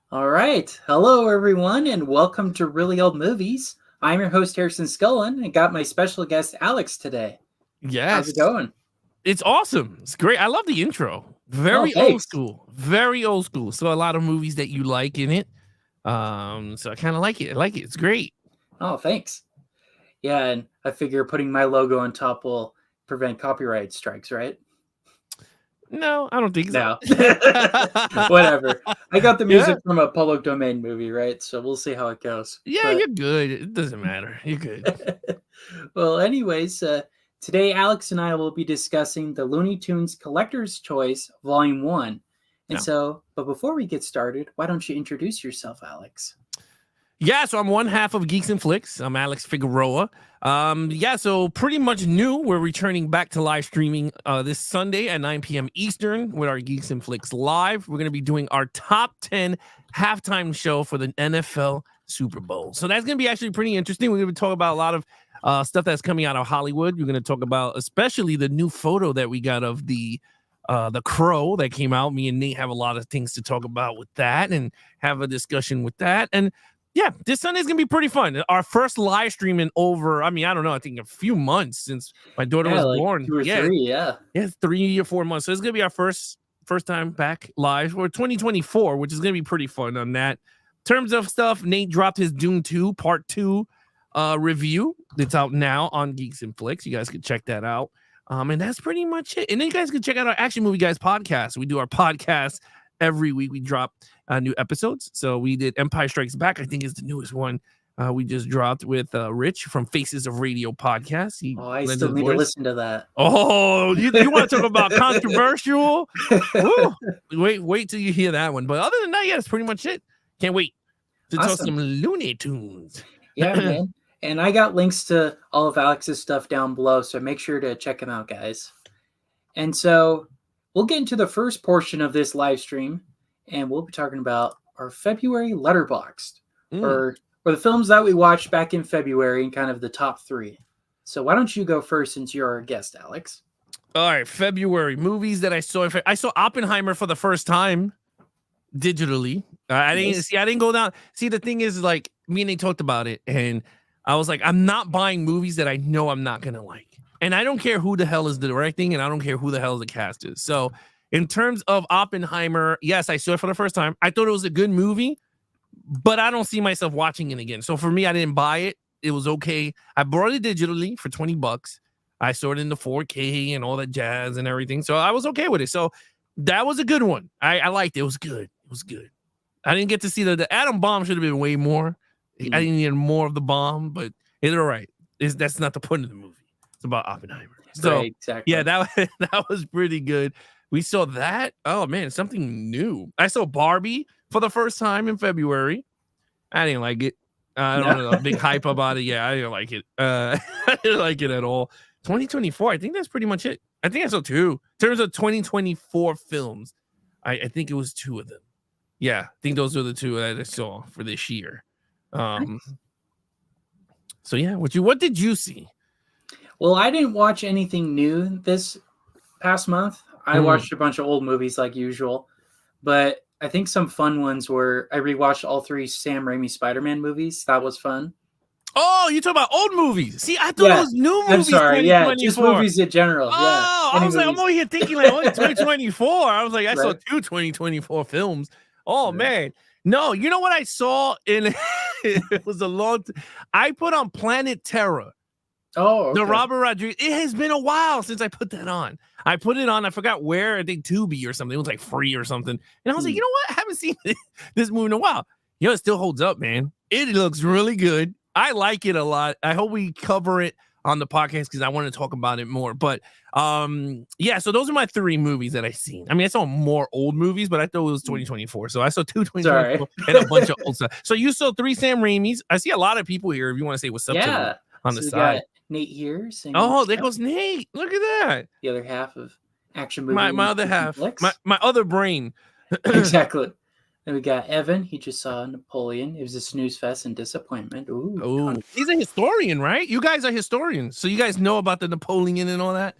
All right. Hello, everyone, and welcome to Really Old Movies. I'm your host, Harrison Scullin, and got my special guest, Alex, today. How's it Yes, going? it's awesome. It's great. I love the intro. Oh, Very old thanks. school. Very old school. So a lot of movies that you like in it. So I kind of like it. I like it. It's great. Oh, thanks. Yeah, and I figure putting my logo on top will prevent copyright strikes, right? No, I don't think so. No. Whatever. I got the Yeah, music from a public domain movie, right? So we'll see how it goes. yeah, But you're good. It doesn't matter. You're good. well, anyways, today Alex and I will be discussing the Looney Tunes Collectors Choice Volume 1. And No. so, but before we get started, why don't you introduce yourself, Alex? Yeah, so I'm one half of Geeks and Flicks. I'm Alex Figueroa. So pretty much new. We're returning back to live streaming this Sunday at 9 p.m. Eastern with our Geeks and Flicks live. We're going to be doing our top 10 halftime show for the NFL Super Bowl. So that's going to be actually pretty interesting. We're going to talk about a lot of stuff that's coming out of Hollywood. We're going to talk about especially the new photo that we got of the Crow that came out. Me and Nate have a lot of things to talk about with that and have a discussion with that. And yeah, this Sunday is gonna be pretty fun. Our first live stream in over, I don't know, I think a few months since my daughter Yeah, was like born. 2 or 3, yeah. Yeah, 3 or 4 months. So it's gonna be our first time back live for 2024, which is gonna be pretty fun on that. In terms of stuff, Nate dropped his Doom 2 Part 2 review. It's out now on Geeks and Flicks. You guys can check that out. And that's pretty much it. And then you guys can check out our Action Movie Guys podcast. We do our podcast every week. We drop new episodes. So we did Empire Strikes Back, I think is the newest one we just dropped with Rich from Faces of Radio podcast. He I lends still his need to voice. listen to that. Oh, you want to talk about controversial? Woo. Wait till you hear that one. But other than that, yeah, that's pretty much it. Can't wait to talk some Looney Tunes. Yeah, man. And I got links to all of Alex's stuff down below, so make sure to check them out, guys. And so we'll get into the first portion of this live stream, and we'll be talking about our February Letterboxd, or the films that we watched back in February and kind of the top 3. So why don't you go first since you're our guest, Alex? All right, February movies that I saw. I saw Oppenheimer for the first time digitally. I didn't go down. See, the thing is, like, me and they talked about it, and I was like, I'm not buying movies that I know I'm not gonna like, and I don't care who the hell is directing, and I don't care who the hell the cast is. So, in terms of Oppenheimer, yes, I saw it for the first time. I thought it was a good movie, but I don't see myself watching it again. So for me, I didn't buy it. It was okay. I bought it digitally for $20. I saw it in the 4K and all that jazz and everything. So I was okay with it. So that was a good one. I liked it. It was good. It was good. I didn't get to see the atom bomb should have been way more. I didn't need more of the bomb, but it's all right. That's not the point of the movie. It's about Oppenheimer. So right, exactly. Yeah, that was pretty good. We saw that. Oh man, something new. I saw Barbie for the first time in February. I didn't like it. I don't know, big hype about it. Yeah, I didn't like it. I didn't like it at all. 2024, I think that's pretty much it. I think I saw 2. In terms of 2024 films, I think it was 2 of them. Yeah, I think those are the 2 that I saw for this year. So yeah, what did you see? Well, I didn't watch anything new this past month. I watched a bunch of old movies like usual, but I think some fun ones were I rewatched all 3 Sam Raimi Spider-Man movies. That was fun. Oh, you talk about old movies. See, I thought it was new movies. I'm sorry, yeah, just movies in general. Oh, yeah, I was like, I'm over here thinking like, 2024. I was like, I saw 2 2024 films. Oh man, no, you know what I saw in it was a long. I put on Planet Terror. Oh, okay. The Robert Rodriguez. It has been a while since I put that on. I put it on. I forgot where. I think Tubi or something. It was like free or something. And I was like, you know what? I haven't seen this movie in a while. You know, it still holds up, man. It looks really good. I like it a lot. I hope we cover it on the podcast because I want to talk about it more. But yeah, so those are my 3 movies that I've seen. I mean, I saw more old movies, but I thought it was 2024. So I saw 2 2024 and a bunch of old stuff. So you saw 3 Sam Raimis. I see a lot of people here. If you want to say what's up to them on the side. Nate here. Oh, there goes Nate. Look at that. The other half of Action Movie. My other half. My other brain. Exactly. Then we got Evan. He just saw Napoleon. It was a snooze fest and disappointment. Ooh. He's a historian, right? You guys are historians. So you guys know about the Napoleon and all that?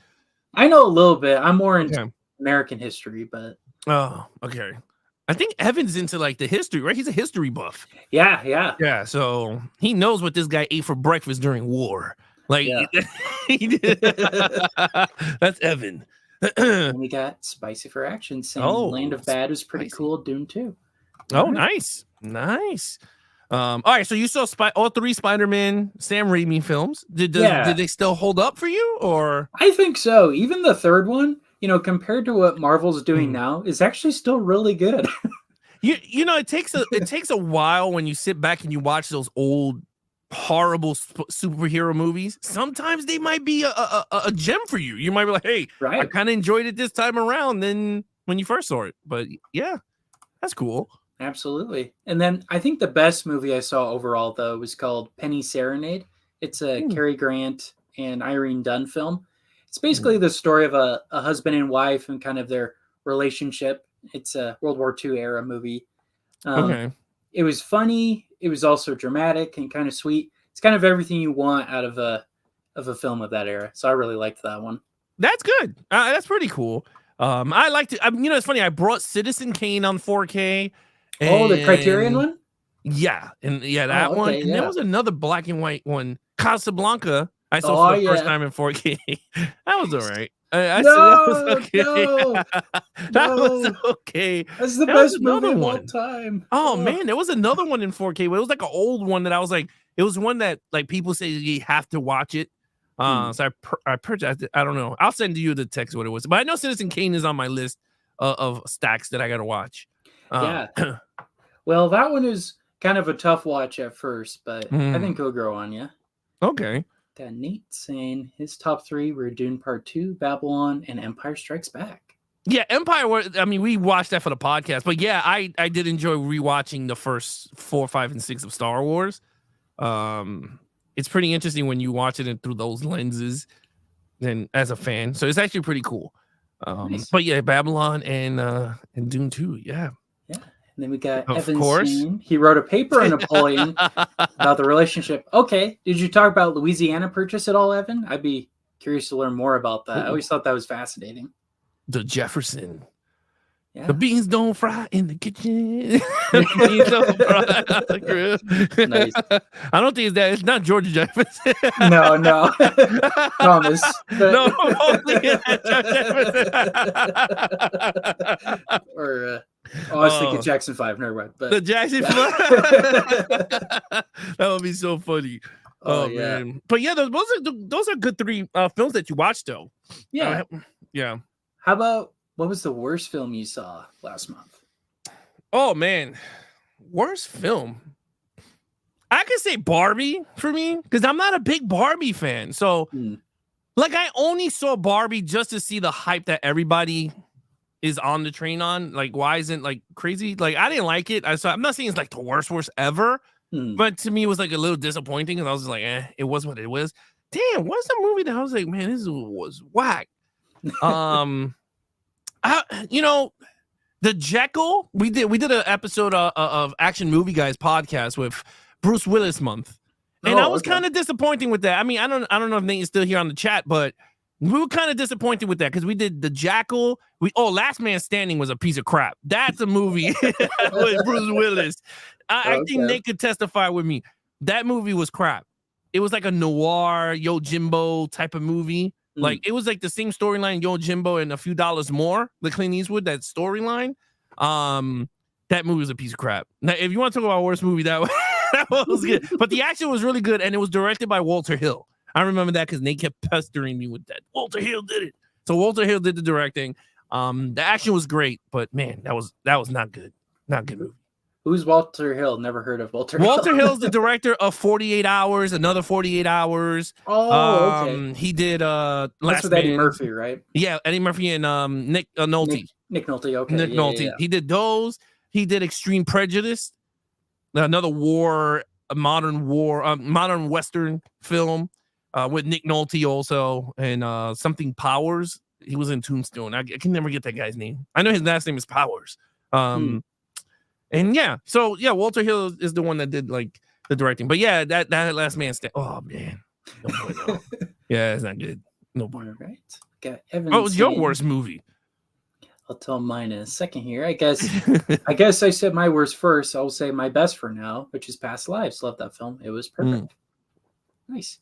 I know a little bit. I'm more into American history, but. Oh, okay. I think Evan's into like the history, right? He's a history buff. Yeah. Yeah, so he knows what this guy ate for breakfast during war. Like, Yeah. he did. That's Evan. And we got Spicy for Action saying Land of Bad is pretty spicy. cool. Dune 2. Oh, nice. All right, so you saw all 3 Spider-Man Sam Raimi films. Did they still hold up for you, or? I think so. Even the third one, compared to what Marvel's doing now, is actually still really good. You know, it takes a while when you sit back and you watch those old horrible superhero movies. Sometimes they might be a gem for you. You might be like, hey, right. I kind of enjoyed it this time around than when you first saw it. But yeah, that's cool. Absolutely. And then I think the best movie I saw overall, though, was called Penny Serenade. It's a Cary Grant and Irene Dunn film. It's basically the story of a husband and wife and kind of their relationship. It's a World War II era movie. Okay. It was funny. It was also dramatic and kind of sweet. It's kind of everything you want out of a film of that era. So I really liked that one. That's good. That's pretty cool. I liked it. It's funny. I brought Citizen Kane on 4K. The Criterion one? Yeah. And that one. And there was another black and white one, Casablanca. I saw for the first time in 4K. That was all right. That was okay. That's the best movie of all time. Oh man, there was another one in 4K. It was like an old one that I was like, it was one that like people say you have to watch it. So I purchased it. I don't know. I'll send you the text what it was. But I know Citizen Kane is on my list of stacks that I gotta watch. Yeah. Well, that one is kind of a tough watch at first, but I think it'll grow on you. Okay. Got Nate saying his top 3 were Dune Part 2, Babylon, and Empire Strikes Back. Yeah, Empire. We watched that for the podcast, but yeah, I did enjoy rewatching the first 4, 5, and 6 of Star Wars. It's pretty interesting when you watch it through those lenses, and as a fan, so it's actually pretty cool. Nice. But yeah, Babylon and Dune 2, yeah. And then we got Evan Steen. He wrote a paper on Napoleon about the relationship. Okay. Did you talk about Louisiana Purchase at all, Evan? I'd be curious to learn more about that. I always thought that was fascinating. The Jefferson. Yeah. The beans don't fry in the kitchen. The beans don't fry on the grill. Nice. I don't think it's that. It's not George Jefferson. No. Promise. No, only Jefferson. Or I was thinking Jackson 5. Never mind. But the Jackson 5. That would be so funny. Oh man. But yeah, those are good 3 films that you watched though. Yeah. Yeah. How about what was the worst film you saw last month? Oh man, worst film. I could say Barbie for me because I'm not a big Barbie fan. So, like, I only saw Barbie just to see the hype that everybody is on the train on. Like, why isn't like crazy? Like, I didn't like it. I'm not saying it's like the worst ever, but to me, it was like a little disappointing because I was just like, it was what it was. Damn, what's the movie that I was like, man, this was whack. The Jekyll. We did an episode of Action Movie Guys podcast with Bruce Willis month, and I was kind of disappointing with that. I mean, I don't know if Nate is still here on the chat, but we were kind of disappointed with that because we did the Jackal. Last Man Standing was a piece of crap. That's a movie with Bruce Willis. I think Nate could testify with me. That movie was crap. It was like a noir Yojimbo type of movie. Like it was like the same storyline, Yojimbo and a few dollars more. The Clint Eastwood, that storyline. That movie was a piece of crap. Now, if you want to talk about worst movie, that was good. But the action was really good, and it was directed by Walter Hill. I remember that because Nate kept pestering me with that. Walter Hill did it. So Walter Hill did the directing. The action was great, but man, that was not good. Not a good movie. Who's Walter Hill? Never heard of Walter Hill. Walter Hill's the director of 48 Hours, another 48 Hours. Oh, okay. He did That's with Eddie Murphy, right? Yeah, Eddie Murphy and Nick Nolte. Nick Nolte, okay. Nick Nolte. Yeah. He did those. He did Extreme Prejudice, another modern Western film with Nick Nolte also, and something Powers. He was in Tombstone. I can never get that guy's name. I know his last name is Powers. And yeah, so yeah, Walter Hill is the one that did like the directing. But yeah, that Last Man Standing. Oh man, no. Yeah, it's not good. No boy. Right. Got Evan. What was your worst movie? I'll tell mine in a second here. I guess I said my worst first. I'll say my best for now, which is Past Lives. Love that film. It was perfect. Nice.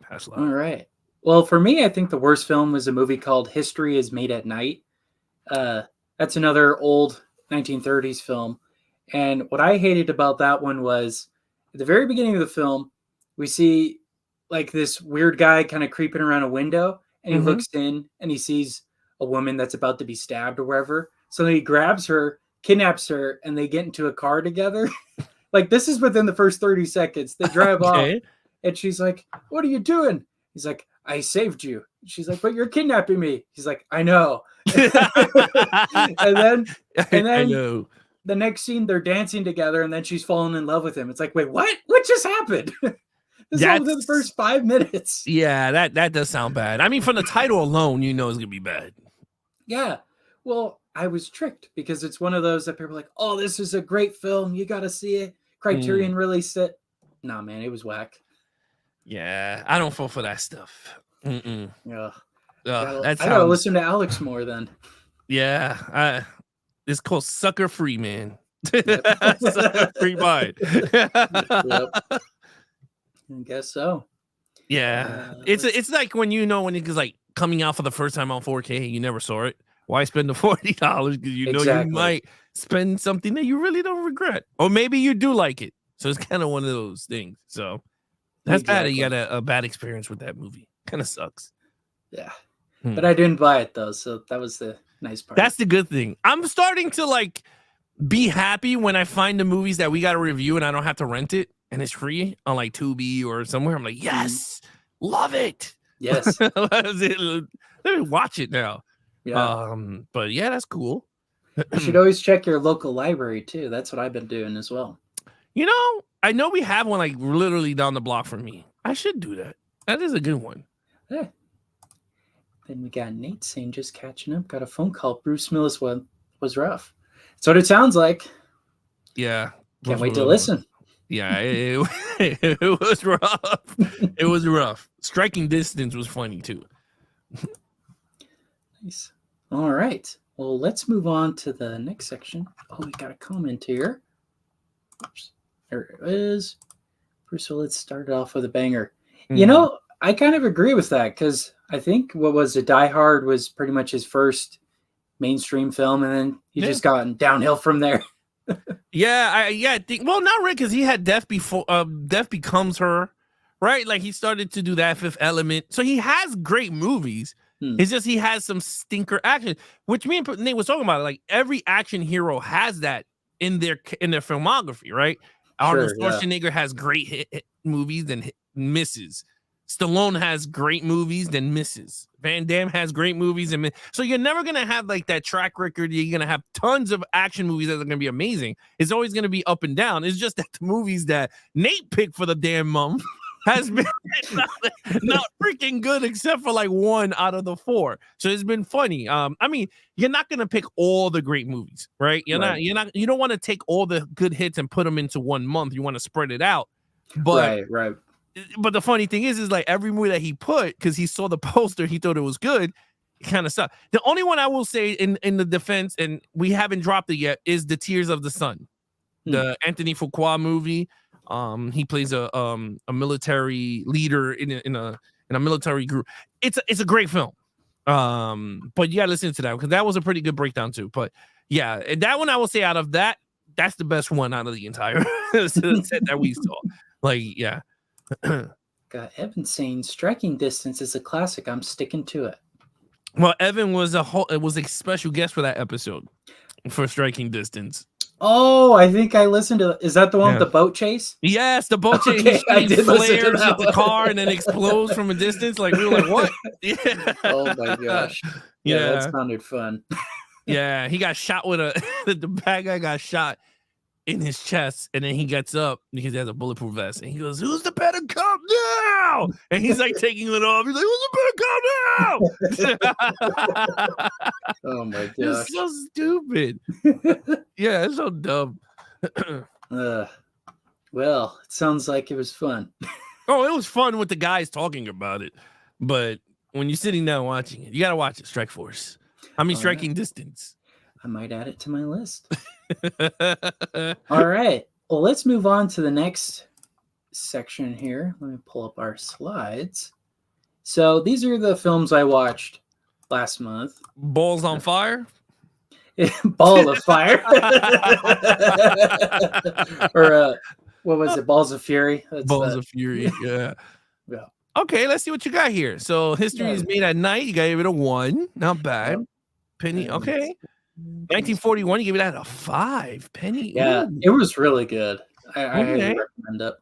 Past All Lives. right. Well, for me, I think the worst film was a movie called History is Made at Night. That's another old 1930s film. And what I hated about that one was at the very beginning of the film, we see like this weird guy kind of creeping around a window, and he looks in and he sees a woman that's about to be stabbed or whatever. So he grabs her, kidnaps her, and they get into a car together. Like, this is within the first 30 seconds. They drive off, and she's like, "What are you doing?" He's like, "I saved you." She's like, "But you're kidnapping me." He's like, "I know." and then I know. The next scene, they're dancing together, and then she's falling in love with him. It's like, wait, what? What just happened? This is all within the first 5 minutes. Yeah, that does sound bad. I mean, from the title alone, you know it's gonna be bad. Yeah. Well, I was tricked because it's one of those that people are like, "Oh, this is a great film. You got to see it." Criterion released it. Nah, man, it was whack. Yeah, I don't fall for that stuff. Yeah. I gotta listen to Alex more then. Yeah, it's called Sucker Free, man. Sucker Free mind. Yep. I guess so. Yeah, it's like when it's like coming out for the first time on 4K, you never saw it. Why spend the $40? Because you know you might spend something that you really don't regret, or maybe you do like it. So it's kind of one of those things. So that's bad. You got a bad experience with that movie. Kind of sucks. Yeah, but I didn't buy it though, so that was the nice part. That's the good thing. I'm starting to like be happy when I find the movies that we got to review and I don't have to rent it and it's free on like Tubi or somewhere. I'm like, yes, love it. Yes, let me watch it now. Yeah. But yeah, that's cool. You should always check your local library too. That's what I've been doing as well. You know, I know we have one like literally down the block from me. I should do that. That is a good one. Yeah. Then we got Nate saying, just catching up. Got a phone call. Bruce Willis was rough. That's what it sounds like. Yeah. Can't wait to listen. Yeah, it was rough. It was rough. Striking Distance was funny too. Nice. All right. Well, let's move on to the next section. Oh, we got a comment here. Oops. There it is. Bruce Willis started off with a banger. You know, I kind of agree with that because I think what was it? Die Hard was pretty much his first mainstream film, and then he just gotten downhill from there. I think, well, not really, because he had Death Becomes Her, right? Like he started to do that, Fifth Element. So he has great movies. It's just he has some stinker action, which me and Nate was talking about. Like every action hero has that in their filmography, right? Arnold Schwarzenegger has great hit movies and misses. Stallone has great movies, then misses. Van Damme has great movies and so you're never gonna have like that track record. You're gonna have tons of action movies that are gonna be amazing. It's always gonna be up and down. It's just that the movies that Nate picked for the damn month has been not freaking good except for like 1 out of the 4. So it's been funny. I mean, you're not gonna pick all the great movies, right? You don't want to take all the good hits and put them into 1 month. You want to spread it out. But right. But the funny thing is like every movie that he put, because he saw the poster, he thought it was good, it kind of sucked. The only one I will say in the defense, and we haven't dropped it yet, is The Tears of the Sun, the Anthony Fuqua movie. He plays a military leader in a military group. It's a great film. But you gotta listen to that because that was a pretty good breakdown too. But yeah, and that one I will say out of that, that's the best one out of the entire set that we saw. Like, yeah. Got Evan saying Striking Distance is a classic. I'm sticking to it. Well, Evan was a special guest for that episode for Striking Distance. Oh, I think I listened to. Is that the one with the boat chase? Yes, the boat chase. Okay, I did listen to that with the car and then explodes from a distance. Like we were like, what? Yeah. Oh my gosh. Yeah, that sounded fun. Yeah, he got shot with the bad guy got shot in his chest, and then he gets up because he has a bulletproof vest, and he goes, "Who's the better cop now?" And he's like taking it off. He's like, "Who's the better cop now?" Oh my gosh, it's so stupid. Yeah, it's so dumb. Well, it sounds like it was fun. Oh, it was fun with the guys talking about it, but when you're sitting down watching it, you gotta watch it. Strike Force. I mean, All striking distance. I might add it to my list. All right. Well, let's move on to the next section here. Let me pull up our slides. So these are the films I watched last month. Balls on fire. Ball of Fire. Or what was it? Balls of Fury. Balls of Fury. Yeah. Yeah. Okay, let's see what you got here. So History is Made at Night. You gave it a 1. Not bad. Yep. Penny. Okay. 1941. You gave it that a 5. Penny. Yeah, Ooh. it was really good. I highly Okay. recommend it.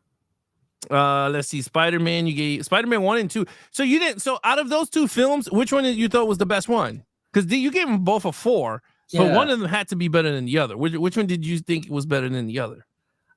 Let's see. Spider-Man. You gave Spider-Man 1 and 2. So you didn't. So out of those two films, which one did you thought was the best one? Because you gave them both a 4, but one of them had to be better than the other. Which one did you think was better than the other?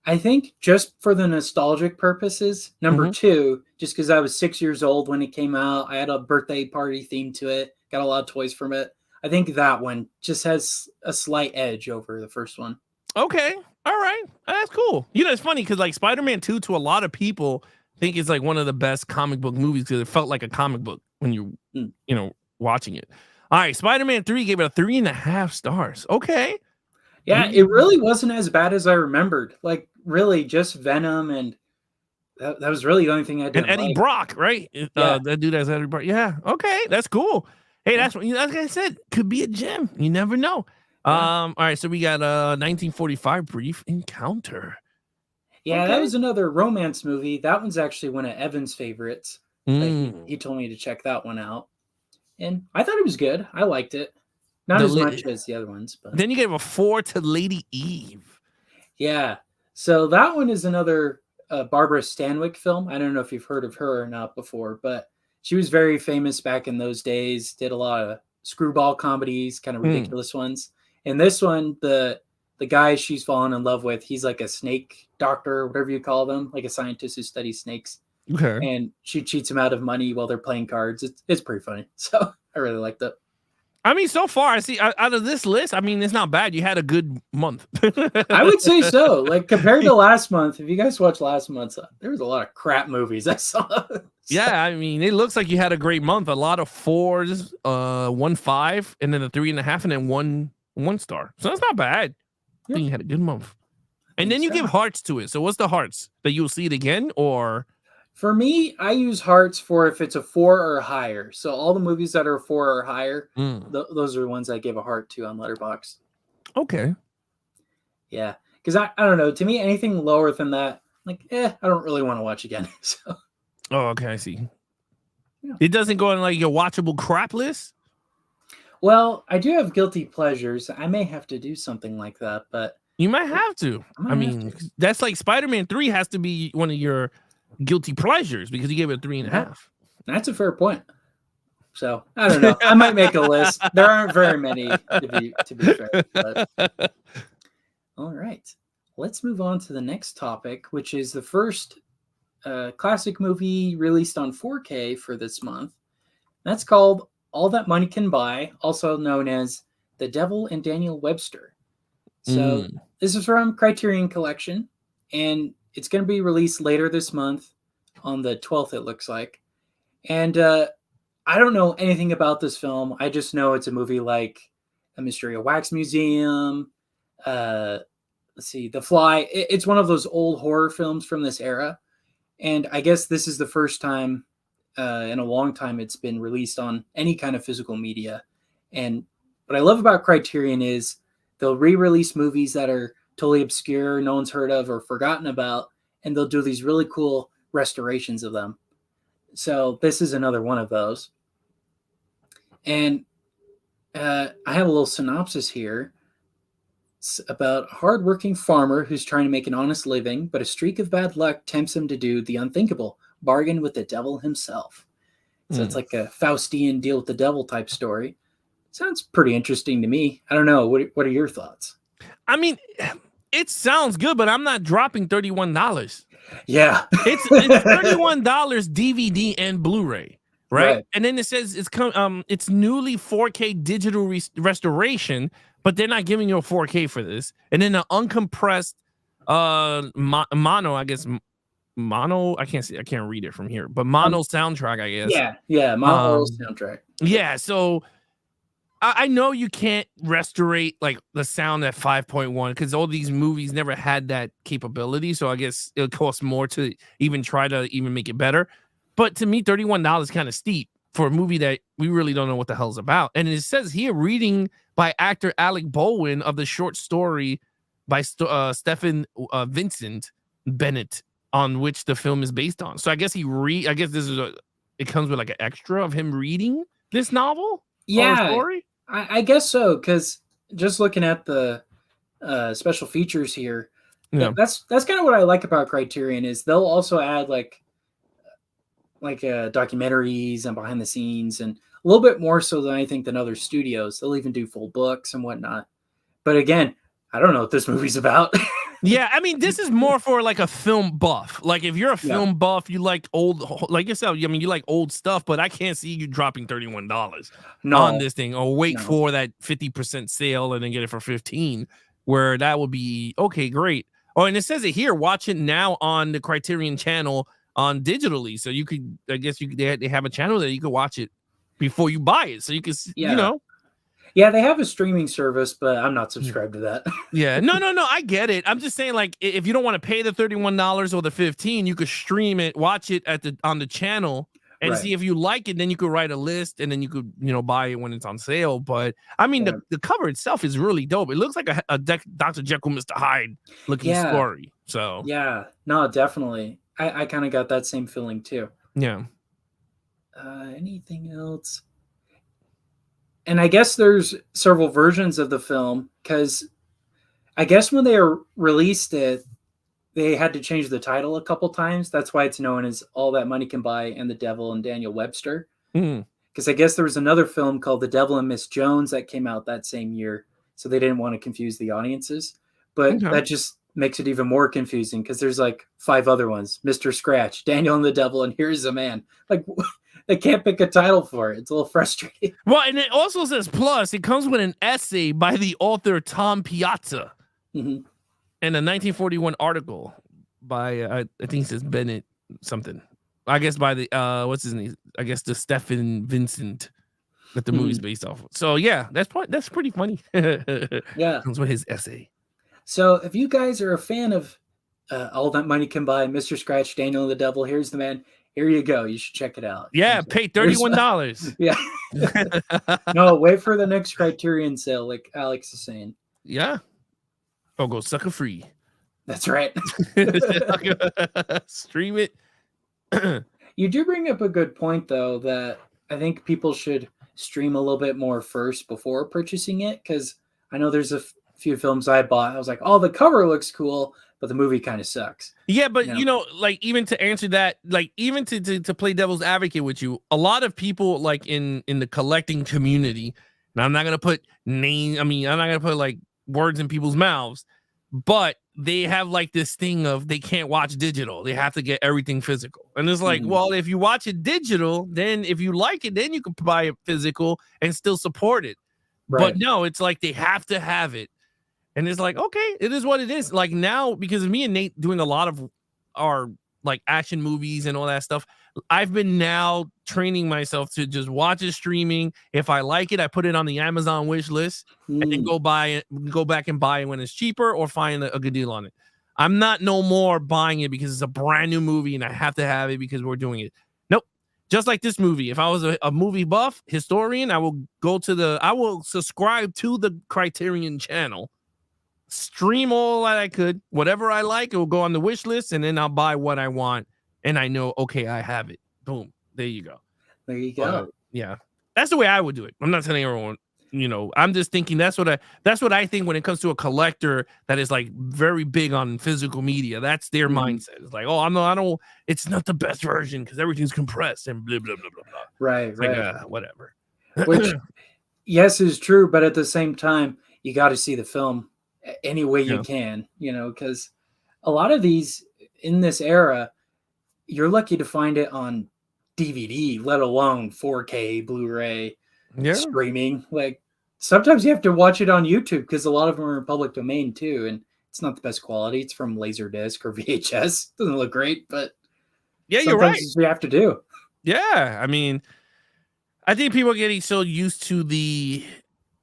I think just for the nostalgic purposes, number 2, just because I was 6 years old when it came out, I had a birthday party theme to it, got a lot of toys from it. I think that one just has a slight edge over the first one. Okay. All right. That's cool. You know, it's funny because like Spider-Man 2 to a lot of people think it's like one of the best comic book movies because it felt like a comic book when you watching it. All right. Spider-Man 3 gave it a 3.5 stars. Okay. Yeah, it really wasn't as bad as I remembered. Like, really, just Venom, and that was really the only thing I did. And Eddie Brock, right? Yeah. That dude has Eddie Brock. Yeah. Okay. That's cool. Hey, that's what, like I said, could be a gem. You never know. All right, so we got 1945 Brief Encounter. Yeah, that was another romance movie. That one's actually one of Evan's favorites. He told me to check that one out. And I thought it was good. I liked it. Not as much as the other ones. But then you gave a 4 to Lady Eve. Yeah. So that one is another Barbara Stanwyck film. I don't know if you've heard of her or not before, but she was very famous back in those days, did a lot of screwball comedies, kind of ridiculous ones. And this one, the guy she's fallen in love with, he's like a snake doctor, whatever you call them, like a scientist who studies snakes. Okay. And she cheats him out of money while they're playing cards. It's pretty funny. So I really liked it. I mean, so far, I see out of this list, I mean, it's not bad. You had a good month. I would say so. Like compared to last month, if you guys watched last month, there was a lot of crap movies I saw. Yeah, I mean, it looks like you had a great month. A lot of 4s, 1 5, and then a 3.5, and then 1 star. So that's not bad. I think you had a good month. And then you give hearts to it. So what's the hearts? That you'll see it again, or? For me, I use hearts for if it's a 4 or higher. So all the movies that are 4 or higher, those are the ones I give a heart to on Letterboxd. Okay. Yeah, because I don't know. To me, anything lower than that, like, I don't really want to watch again. So. Oh, okay, I see. Yeah. It doesn't go on like your watchable crap list? Well, I do have guilty pleasures. I may have to do something like that, but you might have to. I mean, that's like Spider-Man 3 has to be one of your guilty pleasures because you gave it a 3.5. That's a fair point. So I don't know. I might make a list. There aren't very many to be fair. But. All right, let's move on to the next topic, which is the first classic movie released on 4K for this month. That's called All That Money Can Buy, also known as The Devil and Daniel Webster. So this is from Criterion Collection, and it's going to be released later this month on the 12th, it looks like. And I don't know anything about this film. I just know it's a movie like A Mystery of Wax Museum. Let's see, The Fly. It's one of those old horror films from this era. And I guess this is the first time in a long time it's been released on any kind of physical media. And what I love about Criterion is they'll re-release movies that are totally obscure, no one's heard of or forgotten about, and they'll do these really cool restorations of them. So this is another one of those. And I have a little synopsis here. It's about a hardworking farmer who's trying to make an honest living, but a streak of bad luck tempts him to do the unthinkable, bargain with the devil himself. So it's like a Faustian deal with the devil type story. Sounds pretty interesting to me. I don't know. What are your thoughts? I mean, it sounds good, but I'm not dropping $31. Yeah. It's $31 DVD and Blu-ray, right? And then it says it's newly 4K digital restoration, but they're not giving you a 4K for this. And then the uncompressed mono, I guess mono, I can't read it from here, but mono soundtrack, I guess. Yeah, mono soundtrack. Yeah, so I know you can't restaurate like the sound at 5.1 because all these movies never had that capability. So I guess it costs more to even try to even make it better. But to me, $31 kind of steep for a movie that we really don't know what the hell's about. And it says here, reading by actor Alec Baldwin of the short story by Stephen Vincent Bennett, on which the film is based on. So I guess I guess this is it comes with like an extra of him reading this novel or story. I guess so, because just looking at the special features here, that's kind of what I like about Criterion is they'll also add like documentaries and behind the scenes, and a little bit more so than I think than other studios. They'll even do full books and whatnot. But again, I don't know what this movie's about. Yeah, I mean, this is more for like a film buff. Like if you're a film buff, you like old, like yourself. I mean, you like old stuff, but I can't see you dropping $31 on this thing or wait for that 50% sale and then get it for 15, where that would be okay, great. Oh, and it says it here. Watch it now on the Criterion channel on digitally, so you could. I guess they have a channel that you could watch it before you buy it, so you can, you know. Yeah, they have a streaming service, but I'm not subscribed to that. Yeah, no, I get it. I'm just saying, like, if you don't want to pay the $31 or the 15, you could stream it, watch it on the channel, and see if you like it. Then you could write a list, and then you could, buy it when it's on sale. But I mean, the cover itself is really dope. It looks like a Dr. Jekyll, Mr. Hyde looking story. So yeah, no, definitely. I kind of got that same feeling too. Yeah. Anything else? And I guess there's several versions of the film, because I guess when they released it, they had to change the title a couple times. That's why it's known as All That Money Can Buy and the Devil and Daniel Webster. Because I guess there was another film called The Devil and Miss Jones that came out that same year. So they didn't want to confuse the audiences. But that just makes it even more confusing, because there's like 5 other ones. Mr. Scratch, Daniel and the Devil, and Here's a Man. Like... They can't pick a title for it. It's a little frustrating. Well, and it also says plus it comes with an essay by the author Tom Piazza and a 1941 article by I think it says Bennett something. I guess by the what's his name? I guess the Stephen Vincent that the movie's based off of. So yeah, that's pretty funny. Yeah, comes with his essay. So if you guys are a fan of All That Money Can Buy, Mr. Scratch, Daniel and the Devil, Here's the Man. Here you go. You should check it out. Yeah, pay $31. Yeah. No, wait for the next Criterion sale, like Alex is saying. Yeah. Or go sucker free. That's right. Stream it. You do bring up a good point, though, that I think people should stream a little bit more first before purchasing it, because I know there's a few films I bought. I was like, oh, the cover looks cool, but the movie kind of sucks. Yeah, but like even to answer that, like even to play devil's advocate with you, a lot of people like in the collecting community, and I'm not gonna put I'm not gonna put like words in people's mouths, but they have like this thing of they can't watch digital. They have to get everything physical. And it's like, well, if you watch it digital, then if you like it, then you can buy it physical and still support it. Right. But no, it's like they have to have it. And it's like, okay, it is what it is. Like now, because of me and Nate doing a lot of our like action movies and all that stuff, I've been now training myself to just watch it streaming. If I like it, I put it on the Amazon wish list and then go back and buy it when it's cheaper or find a good deal on it. I'm not no more buying it because it's a brand new movie and I have to have it because we're doing it. Nope. Just like this movie. If I was a movie buff historian, I will subscribe to the Criterion channel. Stream all that I could, whatever I like, it will go on the wish list, and then I'll buy what I want, and I know, okay, I have it. Boom, there you go. There you go. Yeah, that's the way I would do it. I'm not telling everyone, I'm just thinking that's what I think when it comes to a collector that is like very big on physical media. That's their mindset. It's like, oh, I don't. It's not the best version because everything's compressed and blah blah blah blah blah. Right, it's right. Like, whatever. Which, yes, is true, but at the same time, you got to see the film any way you can, because a lot of these in this era, you're lucky to find it on DVD, let alone 4K, Blu-ray, streaming. Like sometimes you have to watch it on YouTube because a lot of them are in public domain too, and it's not the best quality. It's from Laserdisc or VHS. Doesn't look great, but you're right. It's what you have to do. Yeah, I mean, I think people are getting so used to the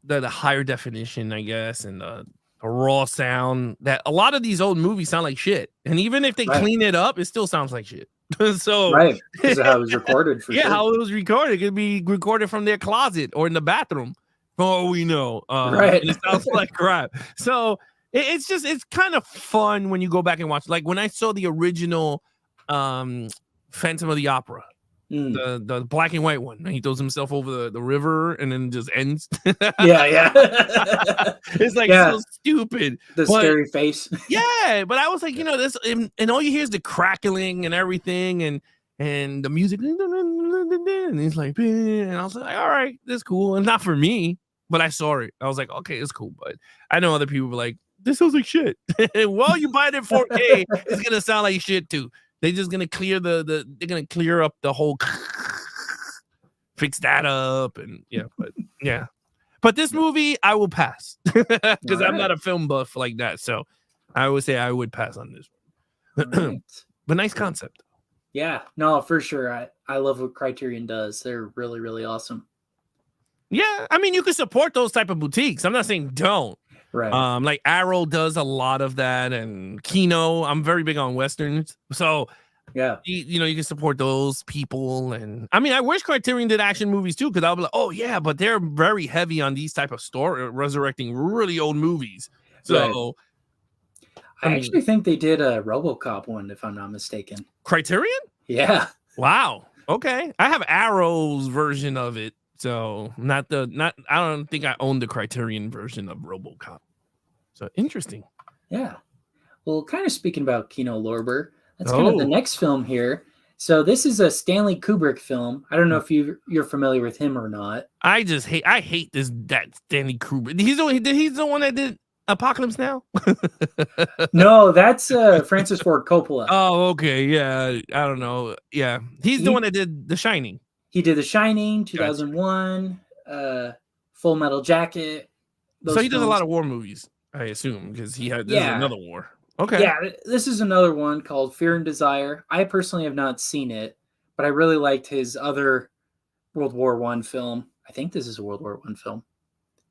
the higher definition, I guess, and the raw sound that a lot of these old movies sound like shit. And even if they Right. clean it up, it still sounds like shit. So Right, because of how it was recorded for yeah, sure. how it was recorded. It could be recorded from their closet or in the bathroom, for all we know. Right. And it sounds like crap. So it's kind of fun when you go back and watch. Like when I saw the original Phantom of the Opera, the black and white one, and he throws himself over the river and then just ends. Yeah. It's like so stupid. The scary face. Yeah, but I was like, this, and all you hear is the crackling and everything, and the music, and he's like, and I was like, all right, that's cool. And not for me, but I saw it. I was like, okay, it's cool. But I know other people were like, this sounds like shit. Well, you buy it in 4K, it's gonna sound like shit too. They're just gonna clear they're gonna clear up the whole, fix that up, and But this movie, I will pass because I'm not a film buff like that. So I would say I would pass on this one. Right. But nice concept. Yeah, no, for sure. I love what Criterion does. They're really, really awesome. Yeah, I mean, you can support those type of boutiques. I'm not saying don't. Right. Like Arrow does a lot of that, and Kino. I'm very big on westerns, so yeah, you can support those people. And I mean, I wish Criterion did action movies too, because I'll be like, oh yeah, but they're very heavy on these type of resurrecting really old movies. So I actually think they did a RoboCop one, if I'm not mistaken. Criterion? Yeah. Wow. Okay, I have Arrow's version of it. So I don't think I own the Criterion version of RoboCop. So interesting. Yeah. Well, kind of speaking about Kino Lorber, that's kind of the next film here. So this is a Stanley Kubrick film. I don't know if you're familiar with him or not. I hate that Stanley Kubrick. He's the one that did Apocalypse Now. No, that's Francis Ford Coppola. Oh, okay. Yeah, I don't know. Yeah, he's the one that did The Shining. He did The Shining, 2001, Full Metal Jacket. So he does a lot of war movies, I assume, because this is another war. Okay. Yeah, this is another one called Fear and Desire. I personally have not seen it, but I really liked his other World War I film. I think this is a World War I film.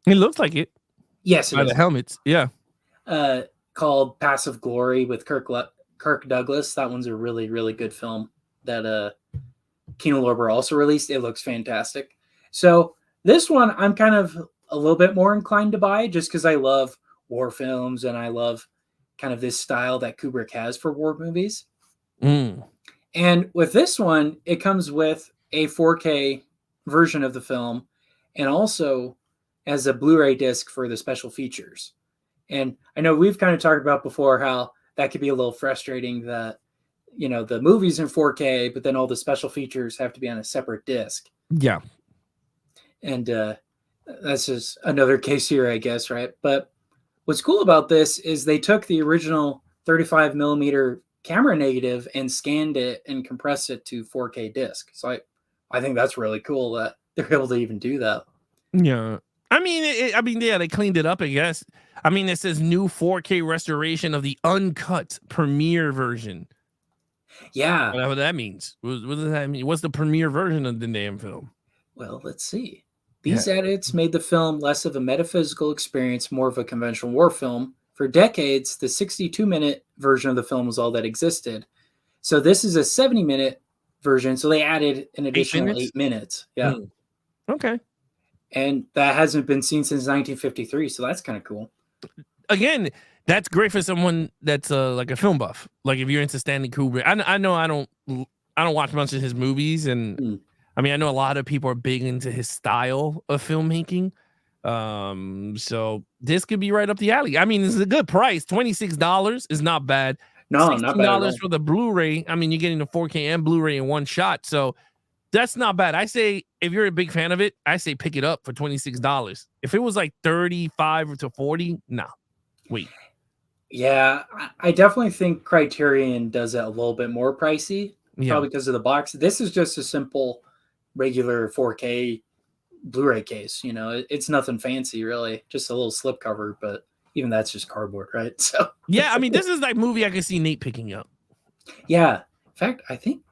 It looks like it. Yes, by the helmets. Yeah. Called Passive Glory with Kirk Douglas. That one's a really, really good film that Kino Lorber also released. It looks fantastic. So this one I'm kind of a little bit more inclined to buy just because I love war films and I love kind of this style that Kubrick has for war movies. And with this one, it comes with a 4K version of the film and also as a Blu-ray disc for the special features. And I know we've kind of talked about before how that could be a little frustrating that, the movie's in 4K, but then all the special features have to be on a separate disc. Yeah. And that's just another case here, I guess, right? But what's cool about this is they took the original 35 millimeter camera negative and scanned it and compressed it to 4K disc. So I think that's really cool that they're able to even do that. Yeah. I mean, yeah, they cleaned it up, I guess. I mean, it says new 4K restoration of the uncut premiere version. Yeah. Whatever that means. What does that mean? What's the premiere version of the damn film? Well, let's see. These edits made the film less of a metaphysical experience, more of a conventional war film. For decades, the 62-minute version of the film was all that existed. So this is a 70-minute version. So they added an additional 8 minutes. Yeah. Okay. And that hasn't been seen since 1953. So that's kind of cool. Again, that's great for someone that's like a film buff. Like if you're into Stanley Kubrick, I know I don't watch much of his movies, and I mean I know a lot of people are big into his style of filmmaking. So this could be right up the alley. I mean, it's a good price. $26 is not bad. No, not bad. $16 for the Blu-ray. I mean, you're getting the 4K and Blu-ray in one shot, so that's not bad. I say if you're a big fan of it, I say pick it up for $26. If it was like 35 to 40, nah, wait. Yeah, I definitely think Criterion does it a little bit more pricey, probably because of the box. This is just a simple, regular 4K Blu-ray case. It's nothing fancy, really. Just a little slipcover, but even that's just cardboard, right? So yeah, I mean, this is like movie I can see Nate picking up. Yeah, in fact, I think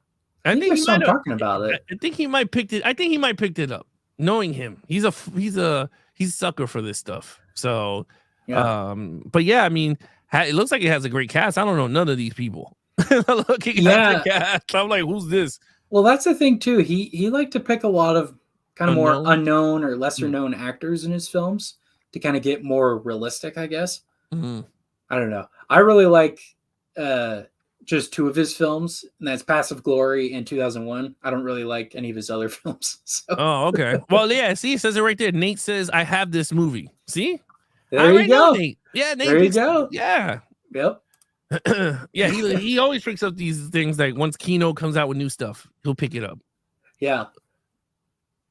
he talking about it. I think he might picked it. I think he might picked it up. Knowing him, he's a he's a sucker for this stuff. So, Yeah. but yeah, I mean, it looks like it has a great cast. I don't know none of these people. Looking at the cast, I'm like, who's this? Well, that's the thing too. He liked to pick a lot of kind of more Unknown. unknown or lesser known actors in his films to kind of get more realistic, I guess. Mm-hmm. I don't know. I really like just two of his films, and that's Passive Glory and 2001. I don't really like any of his other films. So. Oh, okay. Well, yeah. See, it says it right there. Nate says, "I have this movie." See, there you go. Know Nate. Yeah, Nate. There you go. Yeah. Yep. Yeah, he always picks up these things. Like once Kino comes out with new stuff, he'll pick it up. Yeah.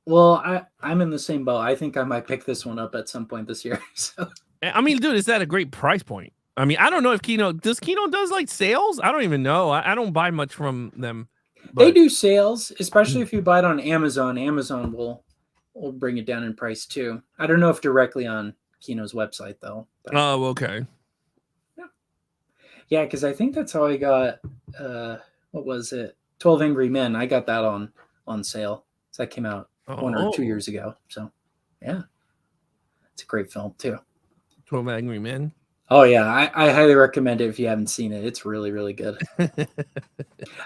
Well, I'm in the same boat. I think I might pick this one up at some point this year. So. I mean, dude, it's at a great price point. I mean, I don't know if Kino does like sales. I don't even know. I don't buy much from them. But... They do sales, especially if you buy it on Amazon. Amazon will bring it down in price too. I don't know if directly on Kino's website though. But... Oh, okay. Yeah, because I think that's how I got. What was it? 12 Angry Men. I got that on sale. So that came out 1 or 2 years ago. So, yeah, it's a great film too. 12 Angry Men. Oh yeah, I highly recommend it if you haven't seen it. It's really, really good.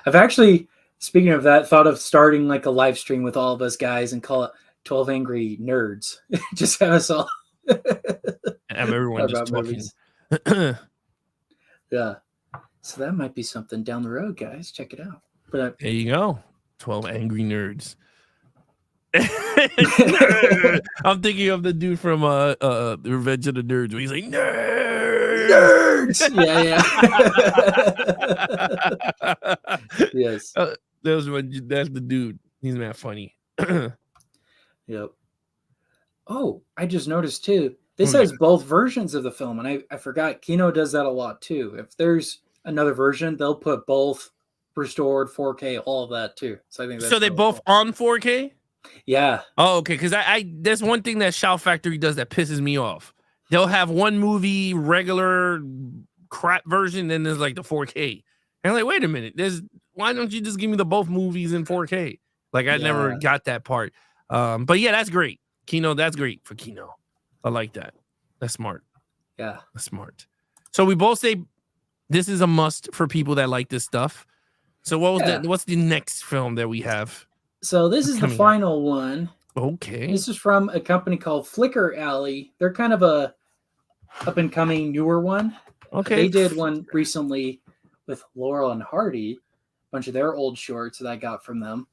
I've actually, speaking of that, thought of starting like a live stream with all of us guys and call it 12 Angry Nerds. Just have us all. Have everyone just talking. Yeah. So that might be something down the road, guys. Check it out. But there you go. 12 Angry Nerds. I'm thinking of the dude from Revenge of the Nerds where he's like, nerds. Yeah. Yes. That's the dude. He's not funny. Yep. Oh, I just noticed too. This has both versions of the film, and I forgot Kino does that a lot too. If there's another version, they'll put both restored 4K, all of that too. So I think that's so they really both cool. On 4K. Yeah. Oh, okay. Because I there's one thing that Shout Factory does that pisses me off. They'll have one movie regular crap version, then there's like the 4K. And I'm like, wait a minute. Why don't you just give me the both movies in 4K? Like I never got that part. But yeah, that's great. Kino, that's great for Kino. I like that. That's smart. Yeah. That's smart. So we both say this is a must for people that like this stuff. So what's the next film that we have? So this is the final one. Okay. This is from a company called Flicker Alley. They're kind of a up-and-coming newer one. Okay. They did one recently with Laurel and Hardy, a bunch of their old shorts that I got from them.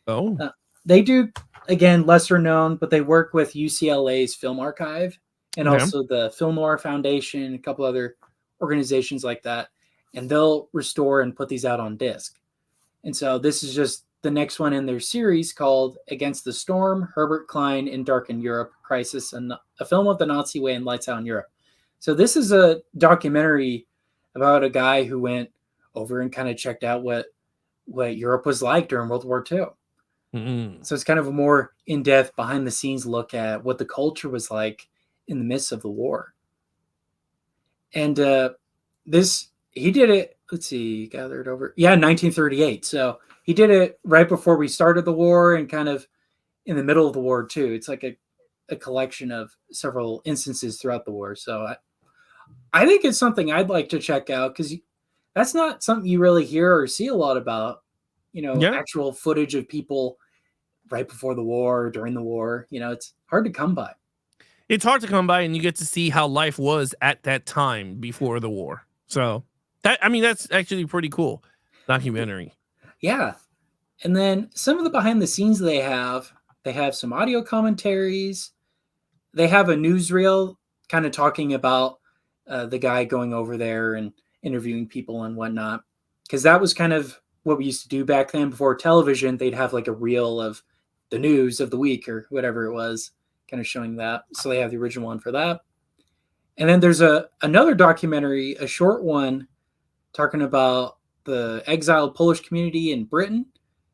Oh. They do, again, lesser known, but they work with UCLA's Film Archive and also the Film Noir Foundation, a couple other organizations like that. And they'll restore and put these out on disc. And so this is just the next one in their series called Against the Storm, Herbert Klein in Darkened Europe, Crisis, and a film of the Nazi way and Lights Out in Europe. So this is a documentary about a guy who went over and kind of checked out what Europe was like during World War II. Mm-hmm. So it's kind of a more in-depth, behind-the-scenes look at what the culture was like in the midst of the war. And he did it, let's see, gathered over, 1938. So he did it right before we started the war and kind of in the middle of the war too. It's like a collection of several instances throughout the war. So I think it's something I'd like to check out because that's not something you really hear or see a lot about, actual footage of people right before the war, during the war. It's hard to come by. It's hard to come by, and you get to see how life was at that time before the war. So that's actually pretty cool documentary. Yeah. And then some of the behind the scenes they have some audio commentaries. They have a newsreel kind of talking about the guy going over there and interviewing people and whatnot. Because that was kind of what we used to do back then before television. They'd have like a reel of the news of the week or whatever it was, kind of showing that. So they have the original one for that. And then there's another documentary, a short one, talking about the exiled Polish community in Britain.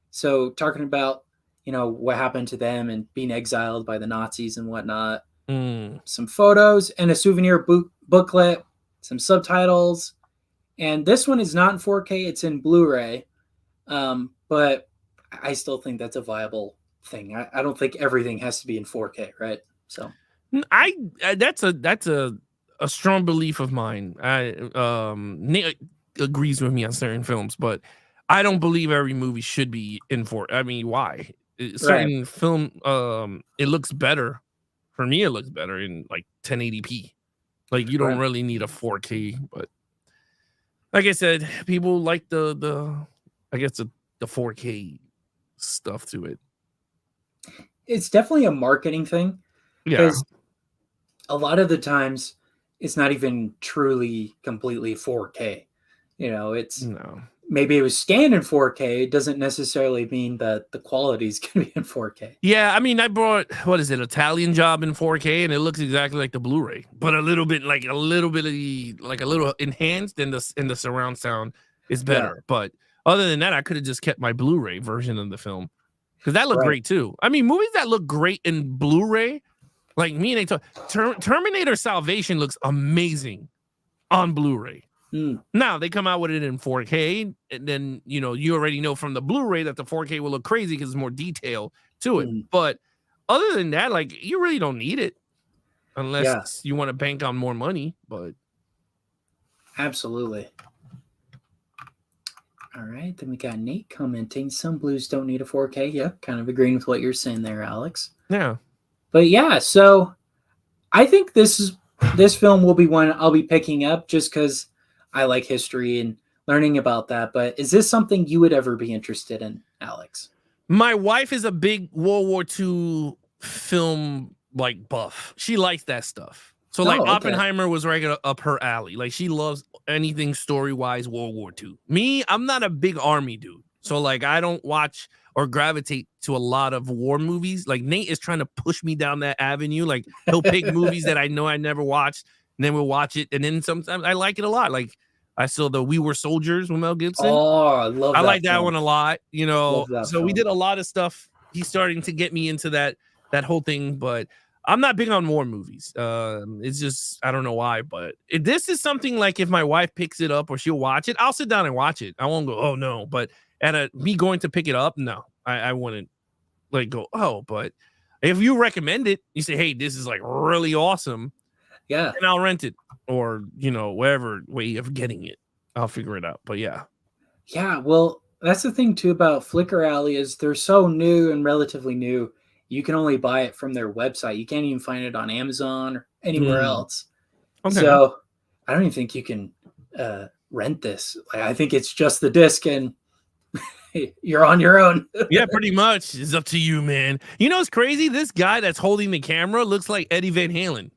So talking about, what happened to them and being exiled by the Nazis and whatnot. Some photos and a souvenir booklet, some subtitles. And this one is not in 4K, it's in Blu-ray. But I still think that's a viable thing. I don't think everything has to be in 4K, right? So That's a strong belief of mine. Nate agrees with me on certain films, but I don't believe every movie should be in 4. I mean, why? Right. Certain film, it looks better. For me, it looks better in like 1080p. Like you don't Right. really need a 4K, but like I said, people like I guess the 4K stuff to it. It's definitely a marketing thing Yeah. because a lot of the times it's not even truly completely 4K. It's No. maybe it was scanned in 4K. It doesn't necessarily mean that the quality is going to be in 4K. Yeah, I mean, I brought what is it, Italian Job in 4K, and it looks exactly like the Blu-ray, but a little bit enhanced, and the surround sound is better. Yeah. But other than that, I could have just kept my Blu-ray version of the film because that looked Right. great too. I mean, movies that look great in Blu-ray, like me and Terminator Salvation looks amazing on Blu-ray. Now they come out with it in 4K, and then you already know from the Blu-ray that the 4K will look crazy because there's more detail to it. But other than that, like you really don't need it unless you want to bank on more money. But absolutely. All right, then we got Nate commenting. Some blues don't need a 4K. Yeah, kind of agreeing with what you're saying there, Alex. Yeah. But yeah, so I think this film will be one I'll be picking up just because I like history and learning about that. But is this something you would ever be interested in, Alex? My wife is a big World War II film like buff. She likes that stuff. So like Oppenheimer was right up her alley. Like she loves anything story-wise World War II. Me, I'm not a big army dude. So like I don't watch or gravitate to a lot of war movies. Like Nate is trying to push me down that avenue. Like he'll pick movies that I know I never watched, and then we'll watch it. And then sometimes I like it a lot. Like I saw the We Were Soldiers with Mel Gibson. Oh, I love that. I like that one a lot. So we did a lot of stuff. He's starting to get me into that whole thing, but I'm not big on war movies. It's just, I don't know why, but this is something like if my wife picks it up or she'll watch it, I'll sit down and watch it. I won't go, oh no, but me going to pick it up, no, I wouldn't like go, oh, but if you recommend it, you say, hey, this is like really awesome. Yeah. And I'll rent it or, whatever way of getting it. I'll figure it out. But yeah. Yeah. Well, that's the thing too about Flickr Alley is they're so new and relatively new. You can only buy it from their website. You can't even find it on Amazon or anywhere else. Okay. So I don't even think you can rent this. Like, I think it's just the disc and you're on your own. Yeah, pretty much. It's up to you, man. You know what's crazy? This guy that's holding the camera looks like Eddie Van Halen.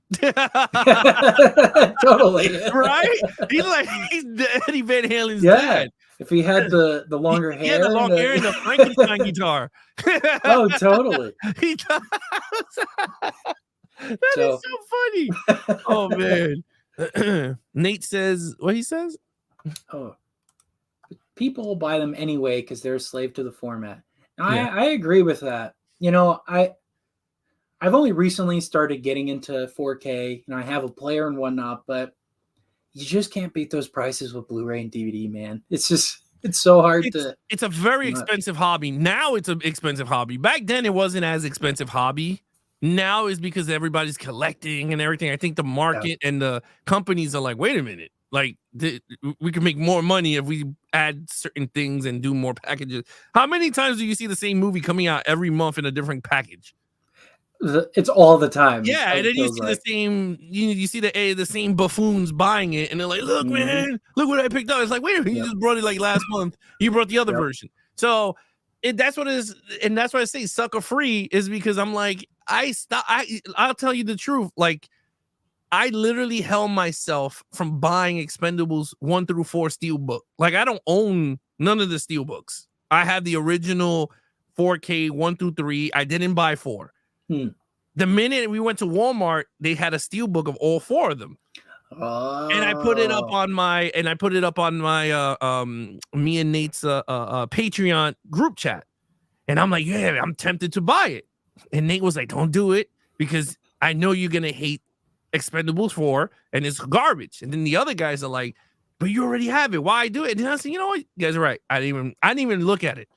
Totally. Right? He's Eddie Van Halen's dad. If he had the longer hair. Yeah, the long hair and the Frankenstein guitar. Oh, totally. He does. That is so funny. Oh, man. Nate says, what he says? Oh, people buy them anyway because they're a slave to the format. Now, I agree with that. I've only recently started getting into 4K. I have a player and whatnot, but you just can't beat those prices with Blu-ray and DVD, man. It's so hard to. It's a very expensive hobby. Now it's an expensive hobby. Back then it wasn't as expensive hobby. Now is because everybody's collecting and everything. I think the market and the companies are like, wait a minute. Like we can make more money if we add certain things and do more packages. How many times do you see the same movie coming out every month in a different package? It's all the time. Yeah, and then you see the same. You see the same buffoons buying it, and they're like, "Look, man, look what I picked up." It's like, wait a minute, you just brought it like last month. You brought the other version. So that's what it is, and that's why I say sucker free is because I'm like, I'll tell you the truth, like. I literally held myself from buying Expendables 1 through 4 steelbook. Like I don't own none of the steelbooks. I have the original 4K 1 through 3. I didn't buy 4. The minute we went to Walmart, they had a steelbook of all 4 of them. And I put it up on my me and Nate's Patreon group chat. And I'm like, yeah, I'm tempted to buy it. And Nate was like, don't do it because I know you're gonna hate Expendables 4 and it's garbage. And then the other guys are like, but you already have it. Why do it? And I said, you know what? You guys are right. I didn't even look at it.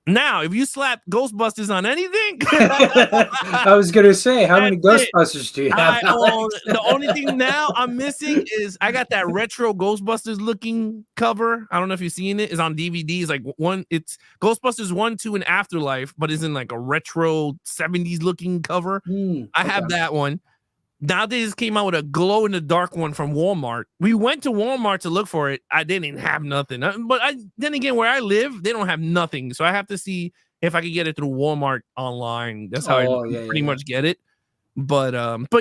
Now, if you slap Ghostbusters on anything, I was gonna say, how many that's it. Ghostbusters do you have? The only thing now I'm missing is I got that retro Ghostbusters looking cover. I don't know if you've seen it. It's on DVD. It's like it's Ghostbusters 1, 2, and Afterlife, but it's in like a retro 70s looking cover. I have that one. Now they just came out with a glow in the dark one from Walmart. We went to Walmart to look for it. I didn't have nothing. But then again, where I live, they don't have nothing. So I have to see if I can get it through Walmart online. That's how I pretty much get it. But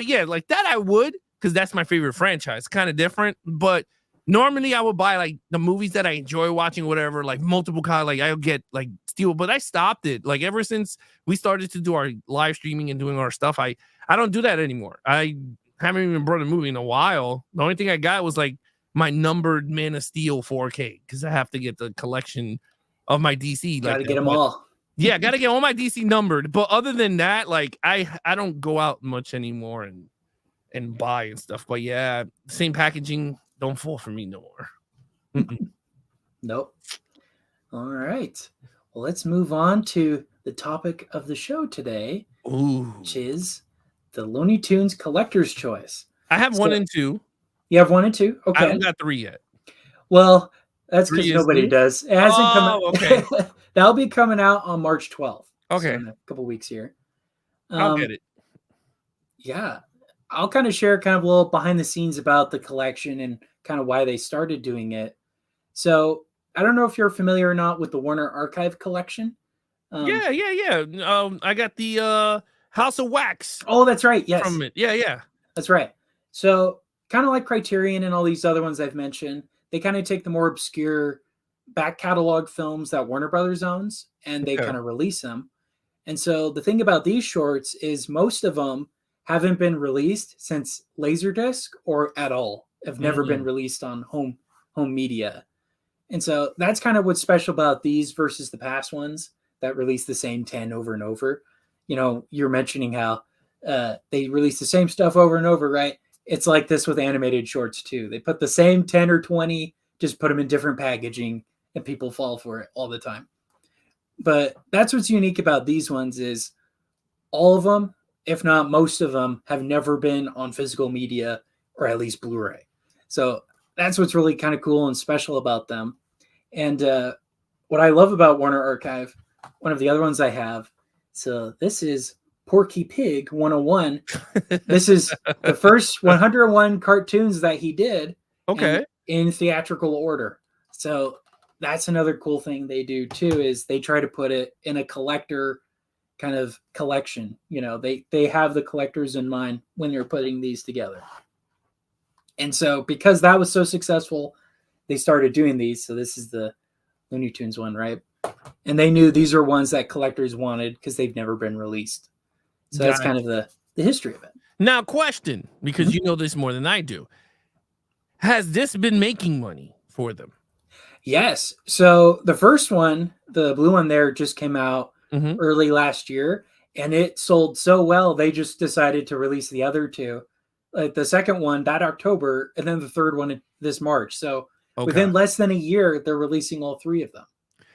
yeah, like that I would, because that's my favorite franchise. Kind of different. But normally I would buy like the movies that I enjoy watching, whatever, like multiple like I'll get like Steel, but I stopped it. Like ever since we started to do our live streaming and doing our stuff, I don't do that anymore. I haven't even brought a movie in a while. The only thing I got was like my numbered Man of Steel 4K, because I have to get the collection of my DC. Gotta get them all. Yeah, gotta get all my DC numbered. But other than that, like I don't go out much anymore and buy and stuff. But yeah, same packaging don't fall for me no more. Nope. All right. Well, let's move on to the topic of the show today, which is the Looney Tunes Collectors Choice. I have 1 and 2. You have 1 and 2? Okay. I haven't got 3 yet. Well, that's because nobody does. It hasn't come out. Okay. That'll be coming out on March 12th. Okay. So in a couple weeks here. I'll get it. Yeah. I'll kind of share kind of a little behind the scenes about the collection and kind of why they started doing it. So I don't know if you're familiar or not with the Warner Archive collection. Yeah. I got the House of Wax. Oh, that's right. Yes. From it. Yeah. That's right. So kind of like Criterion and all these other ones I've mentioned, they kind of take the more obscure back catalog films that Warner Brothers owns and they kind of release them. And so the thing about these shorts is most of them haven't been released since Laserdisc or at all, have never been released on home media. And so that's kind of what's special about these versus the past ones that release the same 10 over and over. You know, you're mentioning how they release the same stuff over and over, right? It's like this with animated shorts too. They put the same 10 or 20, just put them in different packaging and people fall for it all the time. But that's what's unique about these ones is all of them, if not most of them, have never been on physical media or at least Blu-ray. So that's what's really kind of cool and special about them. And what I love about Warner Archive, one of the other ones I have, so this is Porky Pig 101. This is the first 101 cartoons that he did in theatrical order. So that's another cool thing they do too, is they try to put it in a collector kind of collection. You know, they have the collectors in mind when they're putting these together. And so because that was so successful, they started doing these. So this is the Looney Tunes one, right? And they knew these are ones that collectors wanted because they've never been released. So that's kind of the history of it. Now, question, because you know this more than I do. Has this been making money for them? Yes. So the first one, the blue one there, just came out early last year, and it sold so well, they just decided to release the other two. Like the second one that October, and then the third one this March. So within less than a year, they're releasing all 3 of them.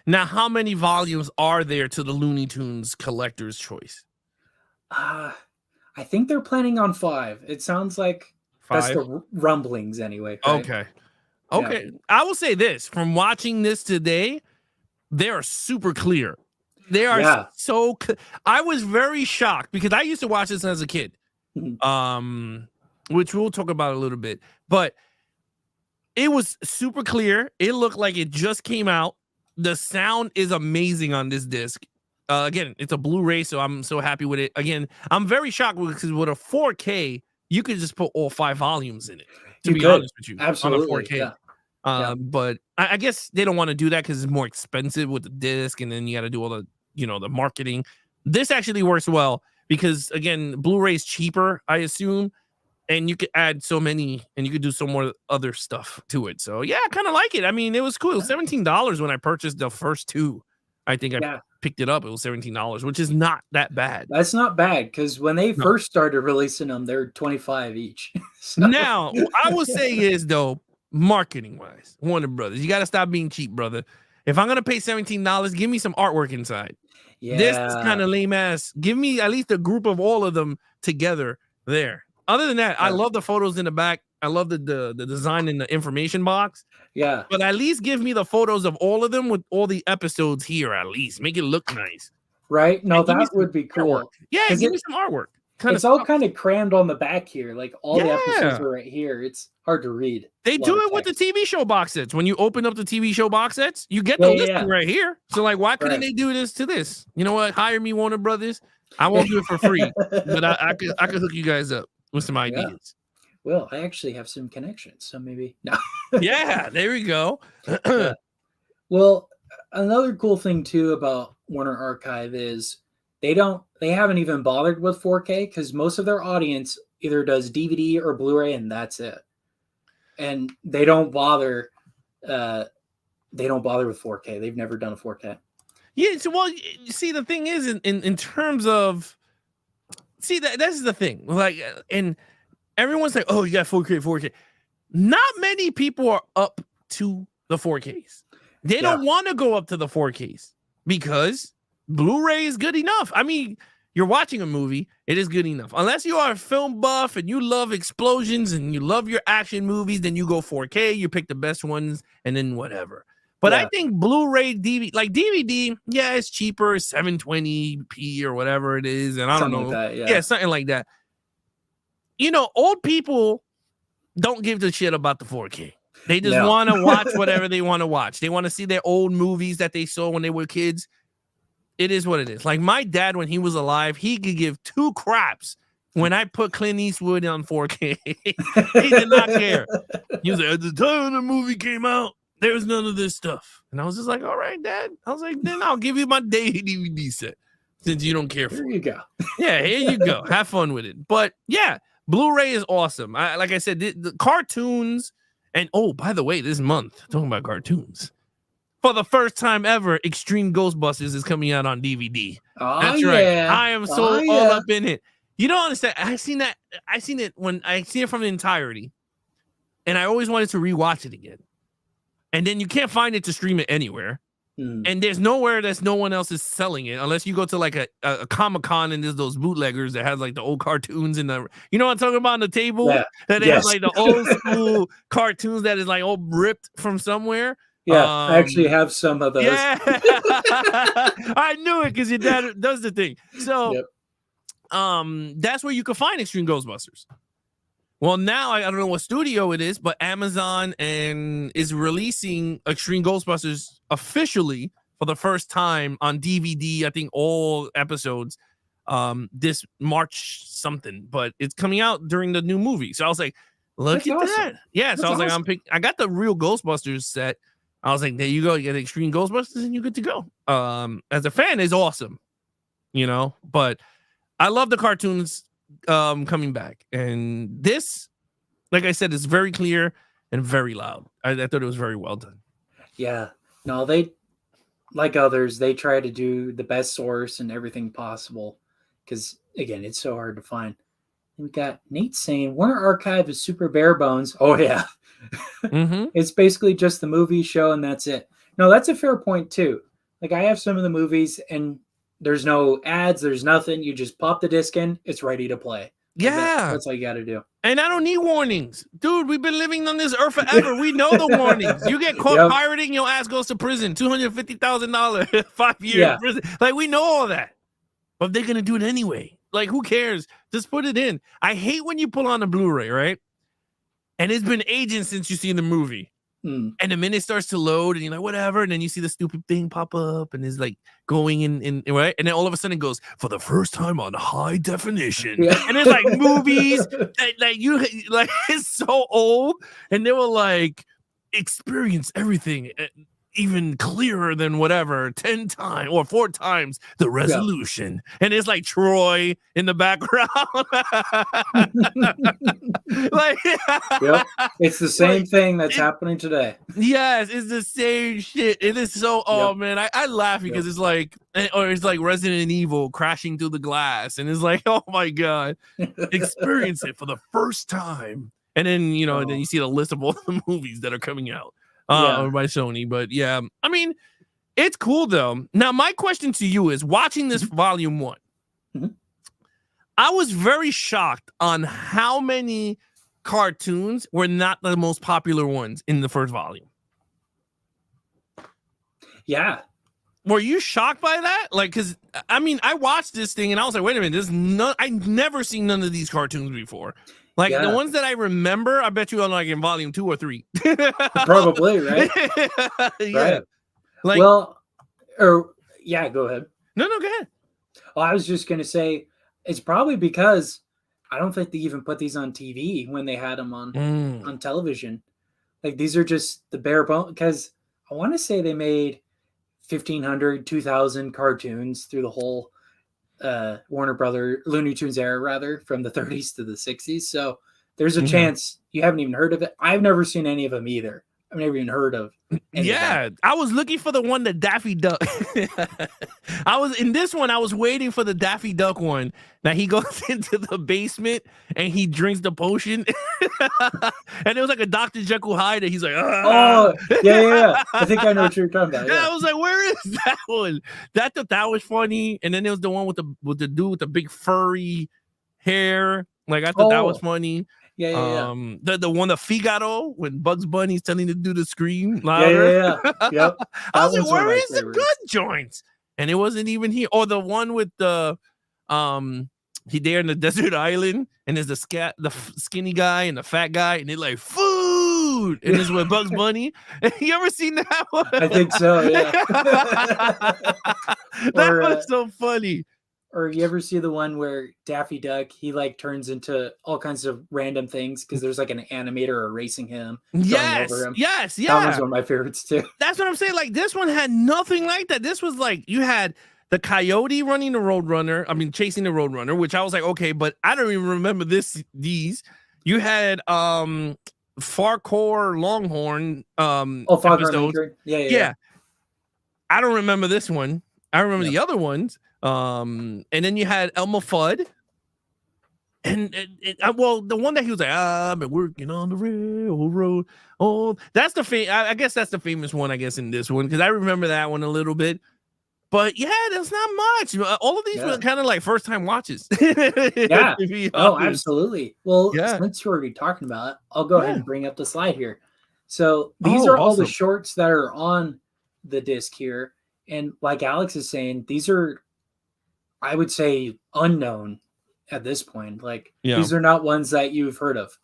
Now, how many volumes are there to the Looney Tunes Collector's Choice? I think they're planning on 5. It sounds like 5? That's the rumblings anyway. Right? Okay. Yeah. I will say this, from watching this today, they are super clear. They are so I was very shocked because I used to watch this as a kid. Which we'll talk about a little bit. But it was super clear. It looked like it just came out. The sound is amazing on this disc. Again, it's a Blu-ray, so I'm so happy with it. Again, I'm very shocked because with a 4K, you could just put all 5 volumes in it. To be honest with you, absolutely, on a 4K. Yeah. But I guess they don't want to do that because it's more expensive with the disc, and then you got to do all the the marketing. This actually works well because again, Blu-ray is cheaper, I assume, and you could add so many, and you could do some more other stuff to it. So yeah, I kind of like it. I mean, it was cool. It was $17 when I purchased the first 2. I think I picked it up. It was $17, which is not that bad. That's not bad because when they first started releasing them, they're $25 each. So. Now, what I will say is though, marketing wise, Warner Brothers, you got to stop being cheap, brother. If I'm gonna pay $17, give me some artwork inside. Yeah. This is kind of lame ass. Give me at least a group of all of them together there. Other than that, I love the photos in the back. I love the design in the information box. Yeah. But at least give me the photos of all of them with all the episodes here. At least make it look nice. Right? No, that would be cool. Artwork. Yeah, give me some artwork. It's all kind of crammed on the back here. Like all the episodes are right here. It's hard to read. They do it with the TV show box sets. When you open up the TV show box sets, you get the listing right here. So like, why couldn't they do this to this? You know what? Hire me, Warner Brothers. I won't do it for free, but I could hook you guys up with some ideas. Well, I actually have some connections, so maybe no. Yeah, there we go. Well, another cool thing too about Warner Archive is they haven't even bothered with 4K because most of their audience either does DVD or Blu-ray and that's it. And they don't bother with 4K. They've never done a 4K. Yeah, so well, you see, the thing is in terms of that's the thing. Like, and everyone's like, oh, you got 4K. Not many people are up to the 4Ks. They don't want to go up to the 4Ks because Blu-ray is good enough. I mean, you're watching a movie, it is good enough. Unless you are a film buff and you love explosions and you love your action movies, then you go 4K, you pick the best ones, and then whatever. But I think Blu-ray, DVD, it's cheaper, 720p or whatever it is, and I don't know. Like that, something like that. You know, old people don't give a shit about the 4K. They just want to watch whatever they want to watch. They want to see their old movies that they saw when they were kids. It is what it is. Like my dad, when he was alive, he could give two craps when I put Clint Eastwood on 4K. He did not care. He was like, at the time the movie came out, there was none of this stuff. And I was just like, all right, Dad. I was like, then I'll give you my day DVD set since you don't care for it. Here you go. Yeah, here you go. Have fun with it. But yeah, Blu-ray is awesome. Like I said, the cartoons, and oh, by the way, this month, talking about cartoons, for the first time ever, Extreme Ghostbusters is coming out on DVD. Oh, that's right. I am so all up in it. You don't understand. I seen it when I see it from the entirety, and I always wanted to rewatch it again. And then you can't find it to stream it anywhere. And there's nowhere that's no one else is selling it unless you go to like a Comic-Con and there's those bootleggers that has like the old cartoons and the, you know what I'm talking about, on the table that they have like the old school cartoons that is like all ripped from somewhere. Yeah, I actually have some of those. Yeah, I knew it because your dad does the thing. So, that's where you can find Extreme Ghostbusters. Well, now I don't know what studio it is, but Amazon is releasing Extreme Ghostbusters officially for the first time on DVD. I think all episodes this March something, but it's coming out during the new movie. So I was like, look at that. Yeah, so I was like, I got the real Ghostbusters set. I was like, there you go. You get Extreme Ghostbusters and you're good to go. As a fan, it's awesome, you know, but I love the cartoons coming back. And this, like I said, is very clear and very loud. I thought it was very well done. Yeah. No, they, like others, they try to do the best source and everything possible. Because, again, it's so hard to find. And we got Nate saying, Warner Archive is super bare bones. Oh, yeah. It's basically just the movie show and that's it. No, that's a fair point too. Like I have some of the movies and there's no ads, there's nothing. You just pop the disc in, it's ready to play. Yeah, that's all you got to do. And I don't need warnings, dude. We've been living on this earth forever. We know the warnings. You get caught pirating, your ass goes to prison. $250,000, 5 years prison. Like we know all that, but they're gonna do it anyway. Like who cares? Just put it in. I hate when you pull on a Blu-ray, right? And it's been ages since you've seen the movie. And the minute it starts to load and you're like, whatever. And then you see the stupid thing pop up and it's like going in right? And then all of a sudden it goes, for the first time on high definition. And it's like movies that like it's so old. And they were like, experience everything even clearer than whatever 10 times or 4 times the resolution. And it's like Troy in the background. Like it's the same thing that's happening today. Yes, it's the same shit. It is so man, I laugh because it's like, or it's like Resident Evil crashing through the glass and it's like, oh my god, experience it for the first time. And then then you see the list of all the movies that are coming out by Sony. But yeah, I mean, It's cool though. Now, my question to you is: watching this volume 1, I was very shocked on how many cartoons were not the most popular ones in the first volume. Yeah. Were you shocked by that? Like, because I mean, I watched this thing and I was like, wait a minute, I've never seen none of these cartoons before. Like the ones that I remember, I bet you are like in volume 2 or 3. Probably, right? Yeah. Right. Like, well, or yeah, go ahead. No, go ahead. Well, I was just gonna say it's probably because I don't think they even put these on TV when they had them on television. Like these are just the bare bones. Because I want to say they made 1,500, 2,000 cartoons through the whole Warner Brother Looney Tunes era, rather, from the 30s to the 60s. So there's a chance you haven't even heard of it. I've never seen any of them either. I've never even heard of. Yeah, I was looking for the one that Daffy Duck. I was waiting for the Daffy Duck one. Now he goes into the basement and he drinks the potion, and it was like a Dr. Jekyll Hyde. And he's like, oh yeah. I think I know what you're talking about. Yeah, I was like, where is that one? That was funny. And then there was the one with the dude with the big furry hair. Like I thought that was funny. Yeah. The one of Figaro when Bugs Bunny's telling him to do the scream louder. Yeah. Yep. I was like, where is the good joints? And it wasn't even here. Or the one with the he there in the desert island, and there's the skinny guy and the fat guy, and they're like food, and it's with Bugs Bunny. You ever seen that one? I think so. Yeah. That was so funny. Or you ever see the one where Daffy Duck, he like turns into all kinds of random things because there's like an animator erasing him. Yes. Over him. Yes. Yeah. That was one of my favorites too. That's what I'm saying. Like this one had nothing like that. This was like you had the coyote running the roadrunner. I mean, chasing the roadrunner, which I was like, okay, but I don't even remember these. You had Farquhar Longhorn episodes. Yeah. I don't remember this one. I remember the other ones. And then you had Elmer Fudd, and well, the one that he was like, I've been working on the railroad. Oh, that's I guess that's the famous one. I guess in this one because I remember that one a little bit. But yeah, there's not much. All of these were kind of like first time watches. Yeah. Oh, absolutely. Well, since we're already talking about it, I'll go ahead and bring up the slide here. So these are all the shorts that are on the disc here, and like Alex is saying, these are, I would say, unknown at this point. Like these are not ones that you've heard of.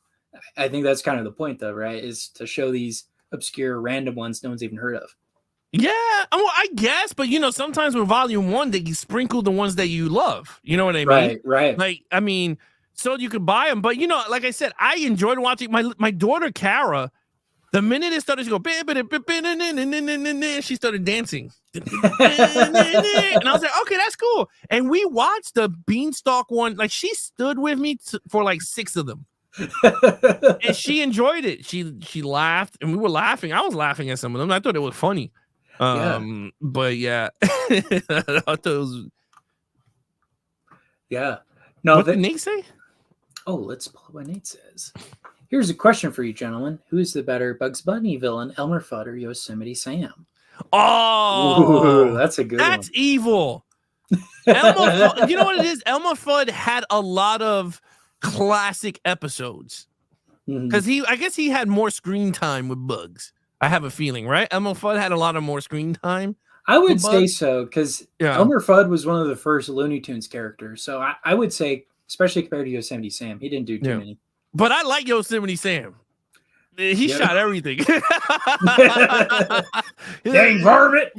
I think that's kind of the point, though, right? Is to show these obscure, random ones no one's even heard of. Yeah, well, I guess, but sometimes with volume 1, they sprinkle the ones that you love. You know what I mean? Right. Like, I mean, so you could buy them, but like I said, I enjoyed watching my daughter Kara. The minute it started to go, she started dancing. And I was like, okay, that's cool. And we watched the Beanstalk one. Like, she stood with me for like 6 of them. And she enjoyed it. She laughed, and we were laughing. I was laughing at some of them. I thought it was funny. But yeah. I thought it was... Yeah. No, what did Nate say? Oh, let's pull up what Nate says. Here's a question for you, gentlemen. Who is the better Bugs Bunny villain, Elmer Fudd or Yosemite Sam? Oh, that's a good one. That's evil. Elmer Fudd, you know what it is? Elmer Fudd had a lot of classic episodes because I guess he had more screen time with Bugs. I have a feeling, right? Elmer Fudd had a lot of more screen time. I would say so because Elmer Fudd was one of the first Looney Tunes characters. So I would say, especially compared to Yosemite Sam, he didn't do too many. But I like Yosemite Sam. He shot everything. Dang varmint!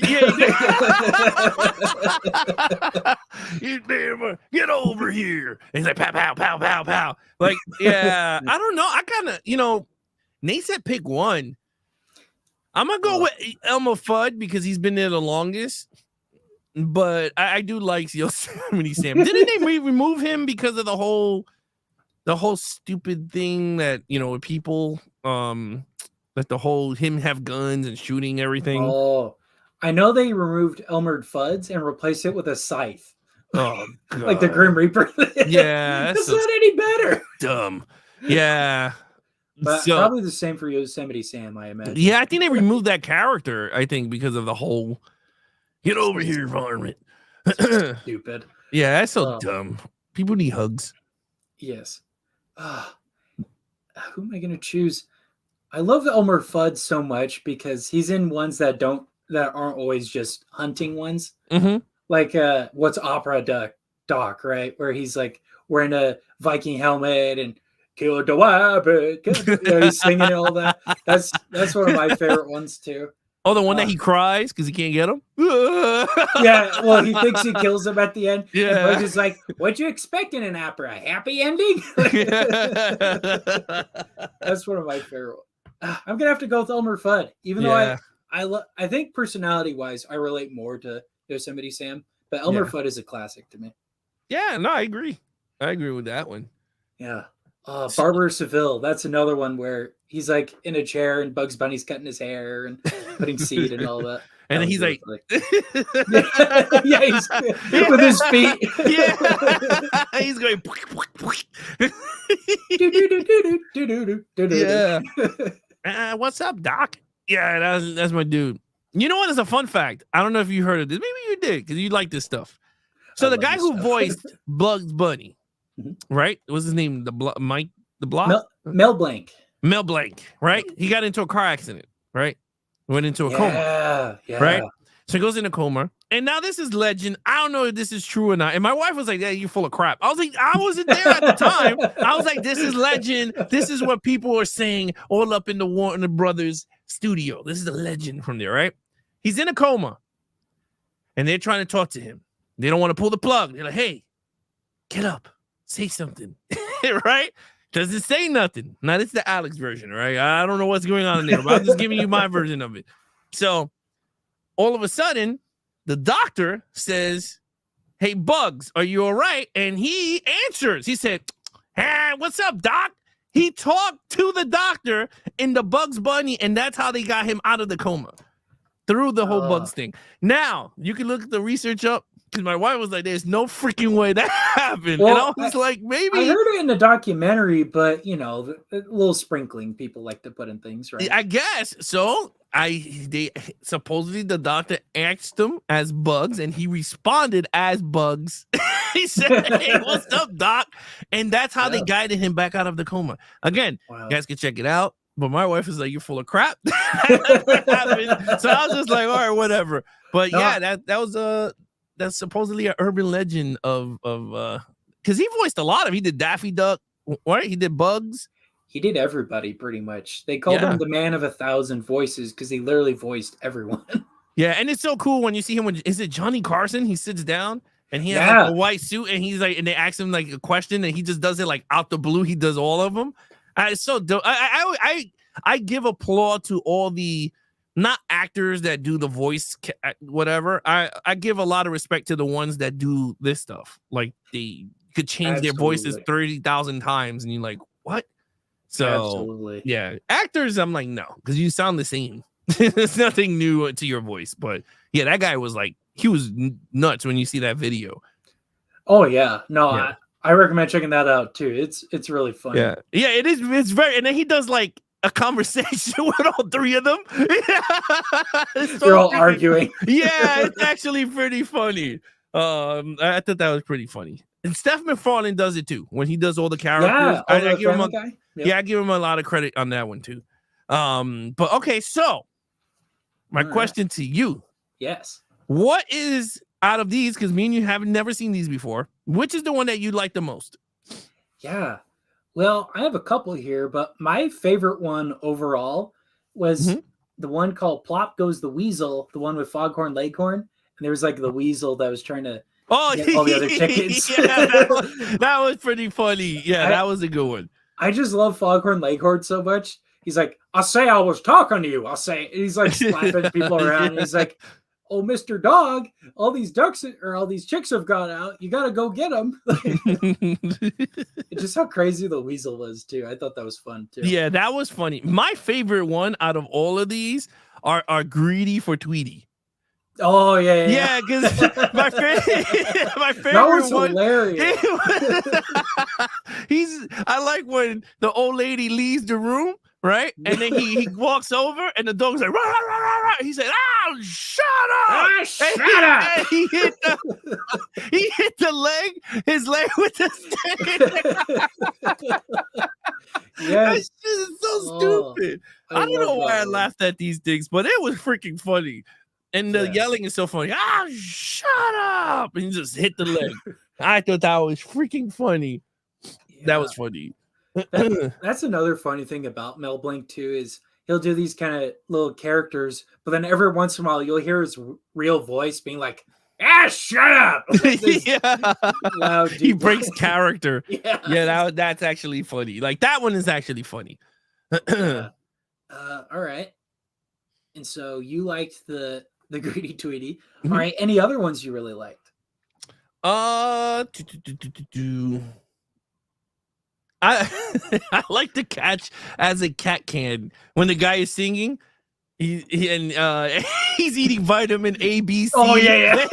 You get over here. And he's like, pow, pow, pow, pow, pow. Like, yeah, I don't know. I kind of, Nate said pick one. I'm going to go with Elmer Fudd because he's been there the longest. But I do like Yosemite Sam. Didn't they remove him because of the whole stupid thing that, with people, that the whole him have guns and shooting everything? Oh, I know they removed Elmer Fudd's and replaced it with a scythe. Oh, God. Like the Grim Reaper. Yeah. That's not any better. Dumb. Yeah. But probably the same for Yosemite Sam, I imagine. Yeah, I think they removed that character, because of the whole Get over here, varmint. Stupid. Yeah, that's so dumb. People need hugs. Yes. Who am I going to choose? I love Elmer Fudd so much because he's in ones that aren't always just hunting ones. Mm-hmm. Like what's Opera Doc, right? Where he's like wearing a Viking helmet and kill the rabbit. He's singing and all that. That's one of my favorite ones too. Oh, the one that he cries because he can't get him? Yeah, well, he thinks he kills him at the end. Yeah. He's just like, what'd you expect in an opera? A happy ending? That's one of my favorite ones. I'm going to have to go with Elmer Fudd. Even though I think personality-wise, I relate more to Yosemite Sam. But Elmer Fudd is a classic to me. Yeah, no, I agree. I agree with that one. Yeah. Barber Seville. That's another one where he's like in a chair and Bugs Bunny's cutting his hair and putting seed and all that. And then he's like, yeah, he's with his feet. Yeah, he's going. Yeah. What's up, Doc? Yeah, that's my dude. You know what is a fun fact? I don't know if you heard of this. Maybe you did because you like this stuff. So the guy who voiced Bugs Bunny, right? What's his name? Mike the Block? Mel Blanc. Mel Blanc, right? He got into a car accident, right? Went into a coma. Yeah. Right? So he goes in a coma. And now this is legend. I don't know if this is true or not. And my wife was like, yeah, you're full of crap. I was like, I wasn't there at the time. I was like, this is legend. This is what people are saying all up in the Warner Brothers studio. This is a legend from there, right? He's in a coma. And they're trying to talk to him. They don't want to pull the plug. They're like, hey, get up. Say something. Right? Doesn't say nothing. Now, this is the Alex version, right? I don't know what's going on in there, but I'm just giving you my version of it. So all of a sudden, the doctor says, hey, Bugs, are you all right? And he answers. He said, hey, what's up, Doc? He talked to the doctor in the Bugs Bunny, and that's how they got him out of the coma through the whole Bugs thing. Now, you can look the research up because my wife was like, there's no freaking way that happened. Well, and I was like, maybe. I heard it in the documentary, but, you know, a little sprinkling people like to put in things, right? I guess. So they supposedly the doctor asked him as Bugs, and he responded as Bugs. He said, hey, what's up, Doc? And that's how they guided him back out of the coma. Again, you guys can check it out. But my wife is like, you're full of crap. So I was just like, all right, whatever. But yeah, that was that's supposedly an urban legend of because he voiced a lot of. He did Daffy Duck, right? He did Bugs. He did everybody pretty much. They called him the man of 1,000 voices because he literally voiced everyone. Yeah, and it's so cool when you see him. Is it Johnny Carson? He sits down and he has like a white suit, and he's like, and they ask him like a question, and he just does it like out the blue. He does all of them. It's so dope. I give applause to all the not actors that do the voice, whatever. I give a lot of respect to the ones that do this stuff. Like they could change their voices 30,000 times, and you're like, what? So yeah, actors, I'm like, no, because you sound the same. It's nothing new to your voice. But yeah, that guy was like, he was nuts when you see that video. Oh yeah, no, I recommend checking that out too. It's really funny. Yeah, it is. It's very, and then he does like a conversation with all three of them. They're all arguing. Yeah, it's actually pretty funny. I thought that was pretty funny. And Steph MacFarlane does it too when he does all the characters. Yeah, I give him I give him a lot of credit on that one too. But okay, so my question to you. Yes. What is out of these, because me and you have never seen these before, which is the one that you like the most? Yeah. Well, I have a couple here, but my favorite one overall was the one called Plop Goes the Weasel, the one with Foghorn Leghorn. And there was like the weasel that was trying to get all the other tickets. That was pretty funny. Yeah, that was a good one. I just love Foghorn Leghorn so much. He's like, I'll say I was talking to you. I'll say, and he's like slapping people around. And he's like, oh, Mr. Dog, all these ducks or all these chicks have gone out. You got to go get them. Just how crazy the weasel was, too. I thought that was fun, too. Yeah, that was funny. My favorite one out of all of these are Greedy for Tweety. Oh, yeah. Yeah, because my favorite that was one, hilarious. I like when the old lady leaves the room right? And then he walks over, and the dog's like, rah, rah, rah, rah, rah. He said, "Oh, shut up!" Ah, shut up! And he hit the leg, his leg with the stick. That Yes. shit is so Oh, stupid. I I don't love know why I that one. laughed at these things, but it was freaking funny. And the Yeah. yelling is so funny. Ah, shut up! And he just hit the leg. I thought that was freaking funny. That was funny. That's another funny thing about Mel Blanc too is he'll do these kind of little characters, but then every once in a while you'll hear his real voice being like, "Ah, shut up!" Yeah. Loud, He deep breaks voice. character. Yeah. Yeah, that's actually funny. Like that one is actually funny. Yeah. All right. And so you liked the Greedy Tweety. Mhm. All right. Any other ones you really liked? I I like the catch as a cat can when the guy is singing. He's eating vitamin A, B, C, Oh, yeah.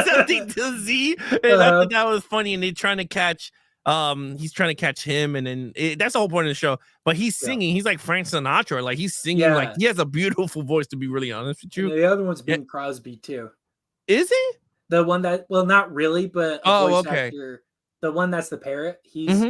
something to Z, and I thought that was funny. And they're trying to catch, he's trying to catch him, and then that's the whole point of the show. But he's singing, he's like Frank Sinatra, like he's singing, like he has a beautiful voice. To be really honest with you, and the other one's Bing Crosby too. Is he the one that? Well, not really, but a voice actor. The one that's the parrot. He's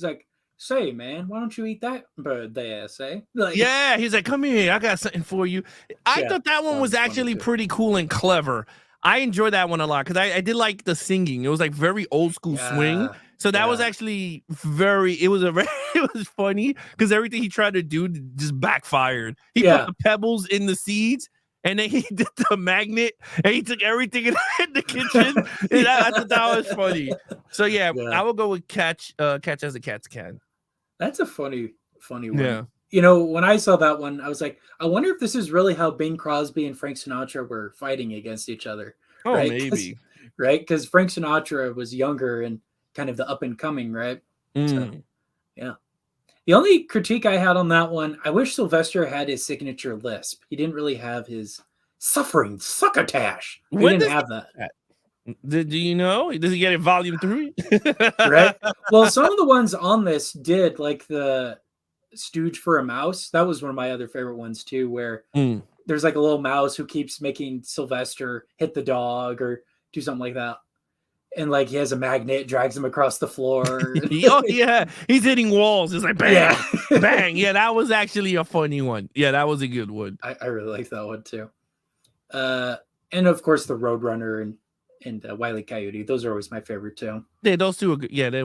like, "Say, man, why don't you eat that bird there, say?" Like, yeah, he's like, "Come here, I got something for you." I thought that one was actually pretty cool and clever. I enjoyed that one a lot because I did like the singing. It was like very old school swing. So that was actually it was funny because everything he tried to do just backfired. He put the pebbles in the seeds, and then he did the magnet, and he took everything in the kitchen. And I thought that was funny. So yeah, I will go with catch as a cat's can. That's a funny one. Yeah. You know, when I saw that one, I was like, I wonder if this is really how Bing Crosby and Frank Sinatra were fighting against each other. Oh, right? maybe. Right? Because Frank Sinatra was younger and kind of the up and coming, right? So, yeah. The only critique I had on that one, I wish Sylvester had his signature lisp. He didn't really have his suffering succotash. He didn't have that. Do you know? Does he get it volume 3? Right? Well, some of the ones on this did, like the Stooge for a Mouse. That was one of my other favorite ones too, where there's like a little mouse who keeps making Sylvester hit the dog or do something like that. And like he has a magnet, drags him across the floor. Oh yeah, he's hitting walls. It's like bang, bang. Yeah, that was actually a funny one. Yeah, that was a good one. I really like that one too. And of course the Roadrunner and Wile E. Coyote. Those are always my favorite too. Yeah, those two are good. Yeah, they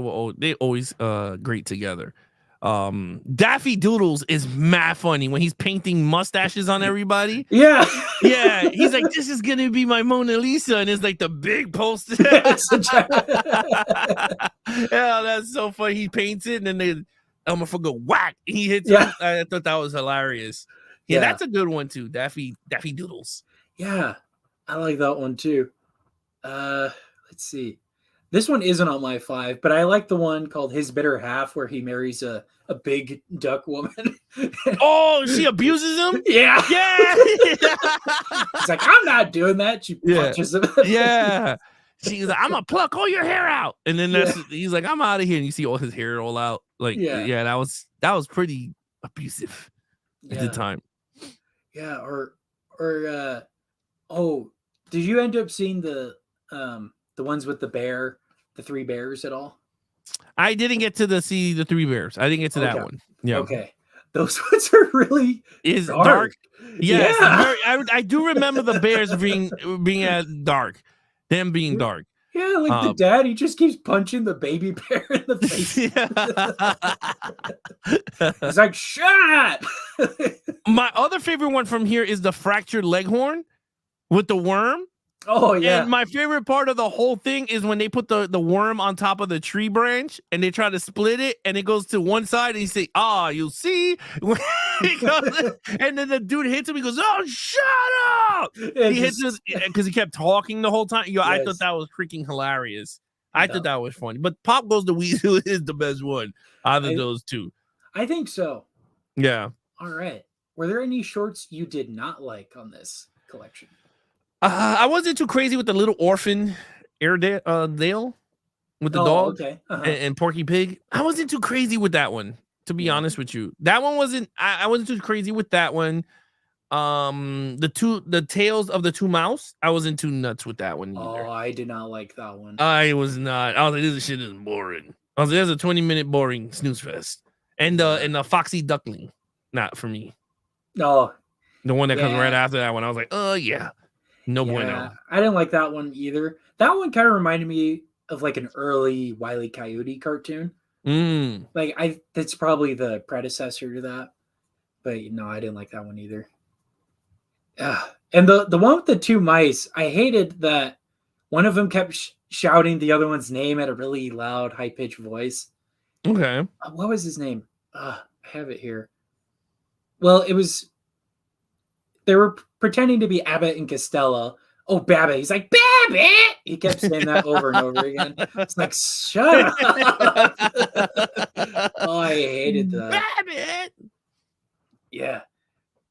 always great together. Daffy Doodles is mad funny when he's painting mustaches on everybody. Yeah. He's like, "This is gonna be my Mona Lisa," and it's like the big poster. Yeah, that's so funny. He paints it, and then I'm gonna go whack. He hits him. I thought that was hilarious. Yeah, that's a good one too. Daffy Doodles. Yeah, I like that one too. Let's see. This one isn't on my 5, but I like the one called His Bitter Half, where he marries a big duck woman. Oh, she abuses him? Yeah. He's like, "I'm not doing that." She punches him. She's like, "I'm gonna pluck all your hair out." And then he's like, "I'm out of here." And you see all his hair all out. Like, that was pretty abusive at the time. Yeah, or did you end up seeing the ones with the bear, the 3 bears at all? I didn't get to see the 3 bears. I didn't get to that one. Yeah. Okay. Those ones are really dark. Yes. Yeah. I do remember the bears being dark. Them being dark. Yeah, like the dad, he just keeps punching the baby bear in the face. He's like, "Shut up!" My other favorite one from here is the fractured leghorn with the worm. Oh, yeah. And my favorite part of the whole thing is when they put the worm on top of the tree branch and they try to split it and it goes to one side and you say, "You see?" And then the dude hits him. He goes, "Oh, shut up!" He hits us because he kept talking the whole time. I thought that was freaking hilarious. I thought that was funny. But Pop Goes the Weasel is the best one out of those two. I think so. Yeah. All right. Were there any shorts you did not like on this collection? I wasn't too crazy with the little orphan Airedale with the dog okay. and Porky Pig. I wasn't too crazy with that one. to be honest with you. That one wasn't. I wasn't too crazy with that one. The Tales of the Two Mouse. I wasn't too nuts with that one either. Oh, I did not like that one. I was not. I was like, this shit is boring. I was like, there's a 20-minute boring snooze fest. And the Foxy Duckling, not for me. Oh, the one that comes right after that one. I was like, oh yeah, no bueno. I didn't like that one either. That one kind of reminded me of like an early Wile E. Coyote cartoon. Like that's probably the predecessor to that. But no, I didn't like that one either. And the one with the two mice, I hated that one of them kept shouting the other one's name at a really loud, high-pitched voice. Okay. What was his name? I have it here. Well, they were pretending to be Abbott and Costello. Oh, Babbitt. He's like, Babbitt! He kept saying that over and over again. It's like, shut up. Oh, I hated that. Babbitt! Yeah.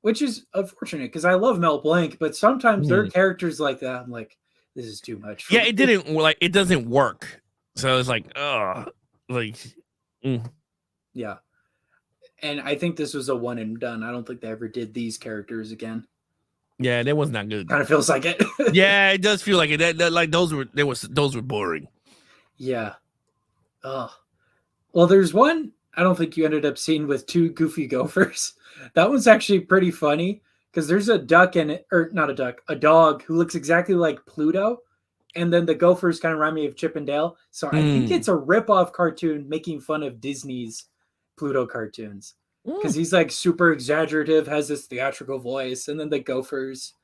Which is unfortunate because I love Mel Blanc, but sometimes there are characters like that. I'm like, this is too much. Yeah, it doesn't work. So it's like, Yeah. And I think this was a one and done. I don't think they ever did these characters again. Yeah, that was not good. Kind of feels like it. Yeah, it does feel like it. Like those were boring. Yeah. Oh. Well, there's one I don't think you ended up seeing with two goofy gophers. That one's actually pretty funny because there's a duck in it, or not a duck, a dog who looks exactly like Pluto. And then the gophers kind of remind me of Chip and Dale. So I think it's a ripoff cartoon making fun of Disney's Pluto cartoons. Because he's like super exaggerative, has this theatrical voice. And then the gophers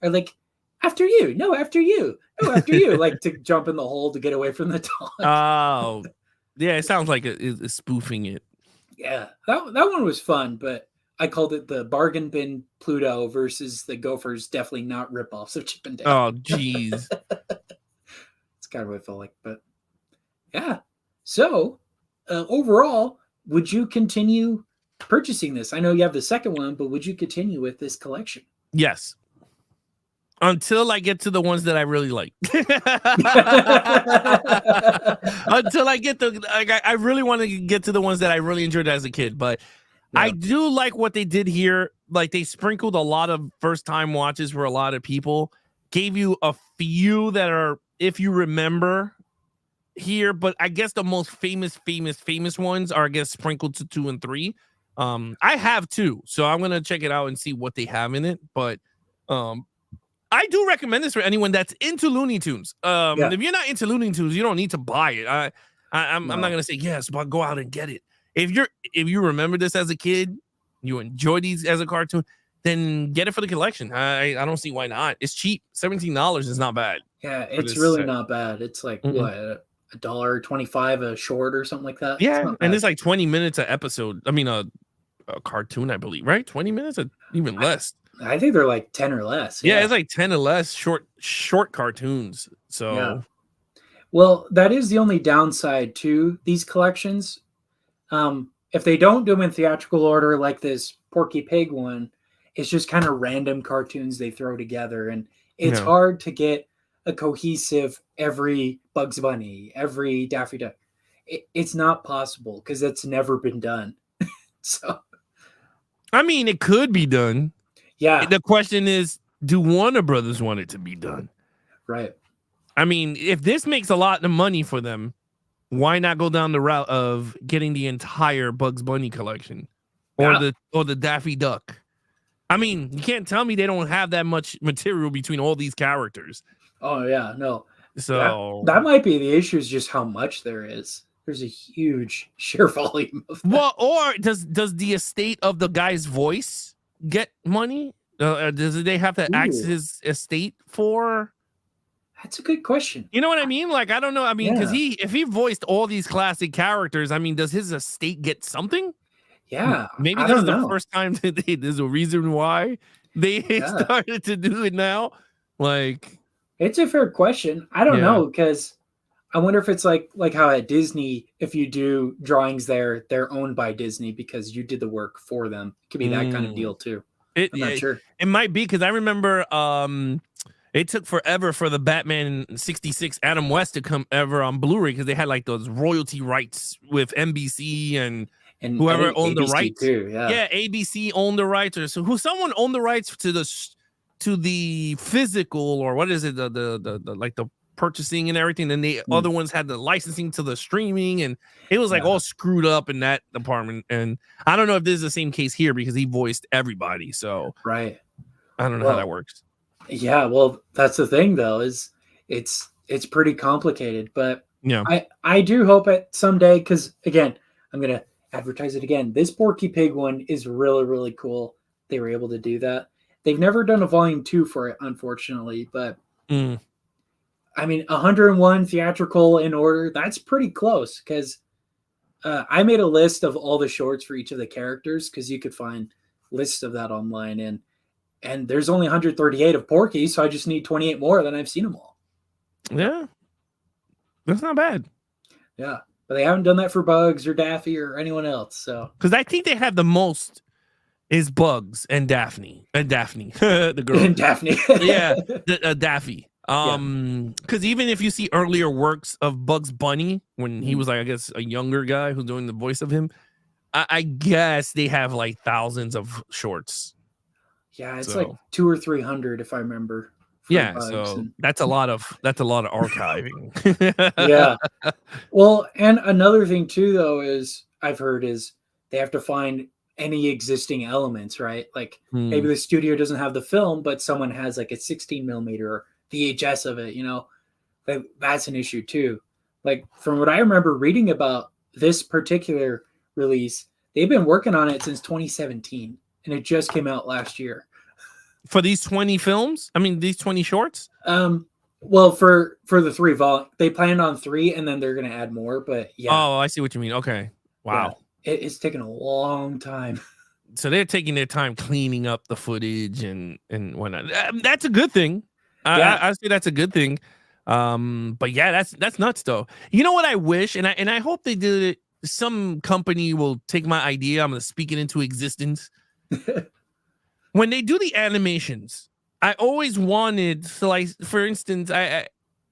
are like, after you. No, after you. No, after you. Like to jump in the hole to get away from the dog. Oh, yeah. It sounds like it's spoofing it. Yeah, that one was fun, but I called it the bargain bin Pluto versus the gophers. Definitely not ripoffs of Chip and Dale. Oh, jeez. It's kind of what it felt like, but yeah. So overall, would you continue purchasing this? I know you have the second one, but would you continue with this collection? Yes. Until I get to the ones that I really like. Until I get I really want to get to the ones that I really enjoyed as a kid. But I do like what they did here. Like they sprinkled a lot of first time watches for a lot of people. Gave you a few that are, if you remember here, but I guess the most famous ones are, I guess, sprinkled to 2 and 3. I have 2, so I'm gonna check it out and see what they have in it. But I do recommend this for anyone that's into Looney Tunes. If you're not into Looney Tunes, you don't need to buy it. I'm not gonna say yes, but go out and get it. If you remember this as a kid, you enjoy these as a cartoon, then get it for the collection. I don't see why not. It's cheap. $17 is not bad. Yeah, it's really not bad. It's like what, $1.25 a short or something like that. Yeah, and it's like 20 minutes an episode. I mean, a cartoon, I believe, right? 20 minutes or even less. I think they're like 10 or less. Yeah, it's like 10 or less short cartoons. So, yeah. Well, that is the only downside to these collections. If they don't do them in theatrical order like this Porky Pig one, it's just kind of random cartoons they throw together, and it's hard to get a cohesive every Bugs Bunny, every Daffy Duck. It's not possible because it's never been done. So, I mean, it could be done. Yeah. The question is, do Warner Brothers want it to be done? Right. I mean, if this makes a lot of money for them, why not go down the route of getting the entire Bugs Bunny collection or the Daffy Duck? I mean, you can't tell me they don't have that much material between all these characters. Oh yeah, no. So that might be the issue, is just how much there is. There's a huge sheer volume of that. Well, or does the estate of the guy's voice get money? Does they have to ask his estate for? That's a good question. You know what I mean? Like, I don't know. I mean, because if he voiced all these classic characters, I mean, does his estate get something? Yeah. Maybe this is the first time that there's a reason why they started to do it now. Like, it's a fair question. I don't know, because I wonder if it's like how at Disney, if you do drawings there, they're owned by Disney because you did the work for them. It could be that kind of deal too. I'm not sure. It might be, because I remember it took forever for the Batman 66 Adam West to come ever on Blu-ray because they had like those royalty rights with NBC and And I Whoever think owned the ABC rights. too. Yeah. ABC owned the rights, or so someone owned the rights to the physical, or what is it, the like the purchasing and everything. Then the other ones had the licensing to the streaming, and it was like all screwed up in that department. And I don't know if this is the same case here because he voiced everybody. So Right. I don't know how that works. Yeah, well, that's the thing though, is it's pretty complicated, but Yeah. I do hope it someday, because again, I'm gonna advertise it again. This Porky Pig one is really, really cool. They were able to do that. They've never done a volume 2 for it, unfortunately, but I mean, 101 theatrical in order, that's pretty close, because I made a list of all the shorts for each of the characters, because you could find lists of that online, and there's only 138 of Porky, so I just need 28 more, then I've seen them all. Yeah. That's not bad. Yeah. But they haven't done that for Bugs or Daffy or anyone else. So, because I think they have the most is Bugs and Daphne the girl. And Daphne. Yeah, Daffy. Because even if you see earlier works of Bugs Bunny when he was like, I guess, a younger guy who's doing the voice of him, I guess they have like thousands of shorts. Yeah, it's like 200 or 300 if I remember. Yeah, so that's a lot of archiving. Yeah. Well, and another thing too, though, is I've heard is they have to find any existing elements, right? Like maybe the studio doesn't have the film, but someone has like a 16 millimeter or VHS of it, that's an issue too. Like from what I remember reading about this particular release, they've been working on it since 2017 and it just came out last year. For these 20 films? I mean, these 20 shorts? Well, for the 3 they planned on 3 and then they're going to add more, but yeah. Oh, I see what you mean. Okay. Wow. Yeah, it's taken a long time. So they're taking their time cleaning up the footage and whatnot. That's a good thing. I say that's a good thing. But yeah, that's nuts though. You know what I wish, and I hope they did it. Some company will take my idea. I'm going to speak it into existence. When they do the animations, I always wanted, so like, for instance, I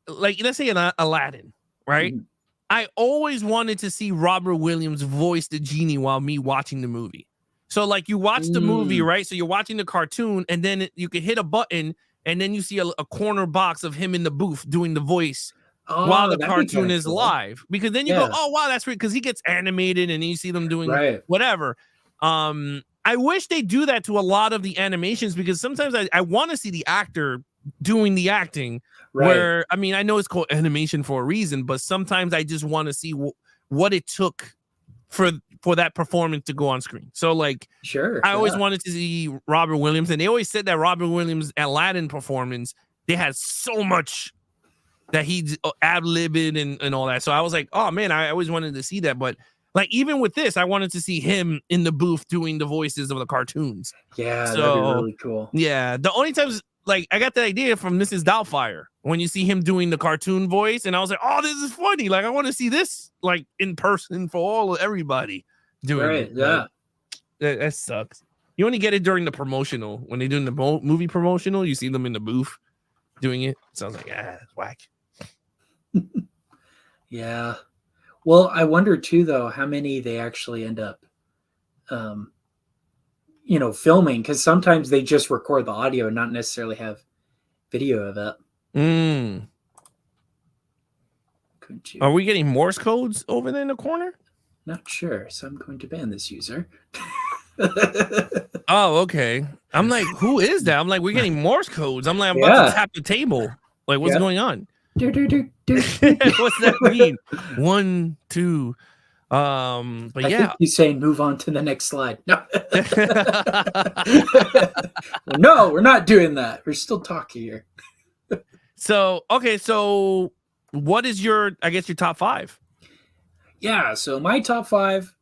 like, let's say an Aladdin, right? Mm-hmm. I always wanted to see Robert Williams voice the genie while me watching the movie. So like you watch the movie, right? So you're watching the cartoon and then you can hit a button and then you see a corner box of him in the booth doing the voice while the cartoon is live. Because then you go, oh, wow, that's weird, because he gets animated and you see them doing whatever. I wish they do that to a lot of the animations, because sometimes I want to see the actor doing the acting. Where, I mean, I know it's called animation for a reason, but sometimes I just want to see what it took for that performance to go on screen. So like, I always wanted to see Robert Williams, and they always said that Robert Williams' Aladdin performance, they had so much that he's ad-libbed and all that. So I was like, oh man, I always wanted to see that. But like, even with this, I wanted to see him in the booth doing the voices of the cartoons. Yeah, so, that'd be really cool. Yeah, the only times, like, I got the idea from Mrs. Doubtfire when you see him doing the cartoon voice, and I was like, oh, this is funny. Like, I want to see this, like, in person for everybody doing it. Yeah. That sucks. You only get it during the promotional. When they're doing the movie promotional, you see them in the booth doing it. So I was like, it's whack. Yeah. Well, I wonder too, though, how many they actually end up, filming, because sometimes they just record the audio and not necessarily have video of it. Are we getting Morse codes over there in the corner? Not sure, so I'm going to ban this user. Oh, okay. I'm like, who is that? I'm like, we're getting Morse codes. I'm like, I'm about to tap the table. Like, what's going on? What's that mean? 1, 2. But I think he's saying move on to the next slide. No. No, we're not doing that. We're still talking here. So, okay, so what is your top 5? Yeah, so my top 5,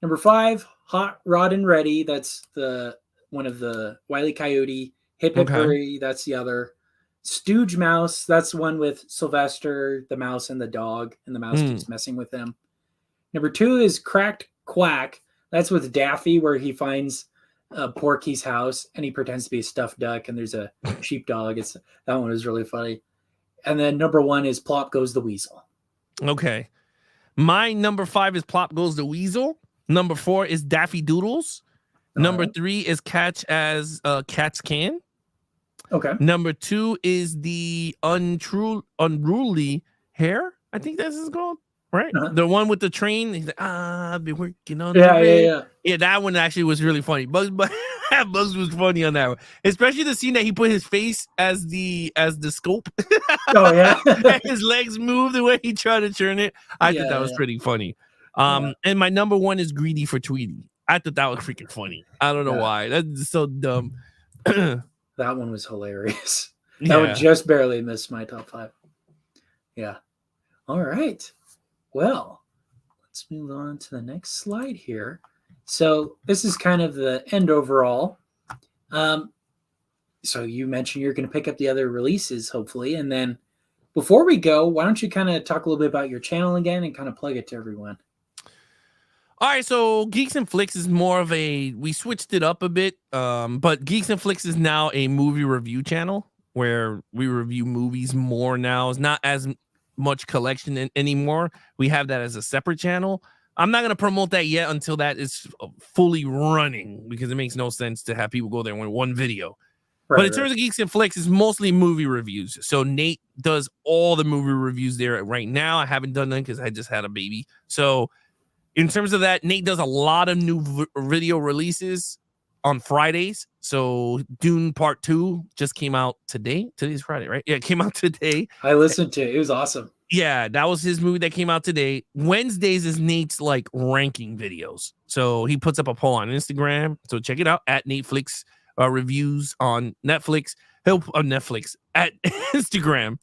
number 5, Hot Rod and Ready. That's one of the Wile E. Coyote. Hip Hip Hurry, that's the other. Stooge Mouse, that's one with Sylvester, the mouse, and the dog, and the mouse keeps messing with him. Number 2 is Cracked Quack. That's with Daffy, where he finds Porky's house, and he pretends to be a stuffed duck, and there's a sheepdog. That one is really funny. And then number 1 is Plop Goes the Weasel. Okay. My number 5 is Plop Goes the Weasel. Number 4 is Daffy Doodles. Number right. 3 is Catch as Cats Can. Okay. Number 2 is the Unruly Hair. I think that's is called, right? The one with the train. He's like, I've been working on the red. Yeah, that one actually was really funny. Bugs was funny on that one, especially the scene that he put his face as the scope. Oh yeah. And his legs moved the way he tried to turn it. I thought that was pretty funny. And my number 1 is Greedy for Tweety. I thought that was freaking funny. I don't know why. That's so dumb. That one was hilarious. That one just barely missed my top 5. Yeah. All right. Well, let's move on to the next slide here. So this is kind of the end overall. So you mentioned you're going to pick up the other releases, hopefully. And then before we go, why don't you kind of talk a little bit about your channel again and kind of plug it to everyone? All right, so Geeks and Flicks is more of we switched it up a bit, but Geeks and Flicks is now a movie review channel where we review movies more now. It's not as much collection anymore. We have that as a separate channel. I'm not going to promote that yet until that is fully running because it makes no sense to have people go there with one video. But in terms of Geeks and Flicks, it's mostly movie reviews. So Nate does all the movie reviews there right now. I haven't done them because I just had a baby. So in terms of that, Nate does a lot of new video releases on Fridays. So Dune Part 2 just came out today. Today's Friday, right? Yeah, it came out today. I listened to it. It was awesome. Yeah, that was his movie that came out today. Wednesdays is Nate's like ranking videos. So he puts up a poll on Instagram. So check it out at Netflix reviews on Netflix. He'll on Netflix at Instagram.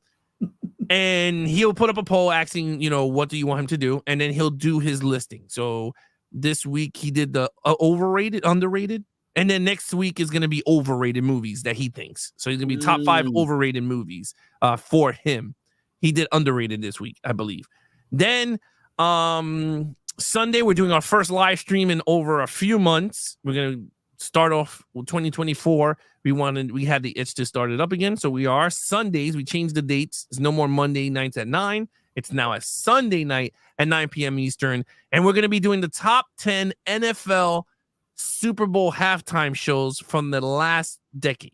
And he'll put up a poll asking, what do you want him to do? And then he'll do his listing. So this week he did the overrated, underrated. And then next week is going to be overrated movies that he thinks. So he's going to be top 5 overrated movies for him. He did underrated this week, I believe. Then Sunday, we're doing our first live stream in over a few months. We're going to start off with 2024. We had the itch to start it up again. So we are Sundays. We changed the dates. It's no more Monday nights at 9. It's now a Sunday night at 9 p.m. Eastern. And we're going to be doing the top 10 NFL Super Bowl halftime shows from the last decade.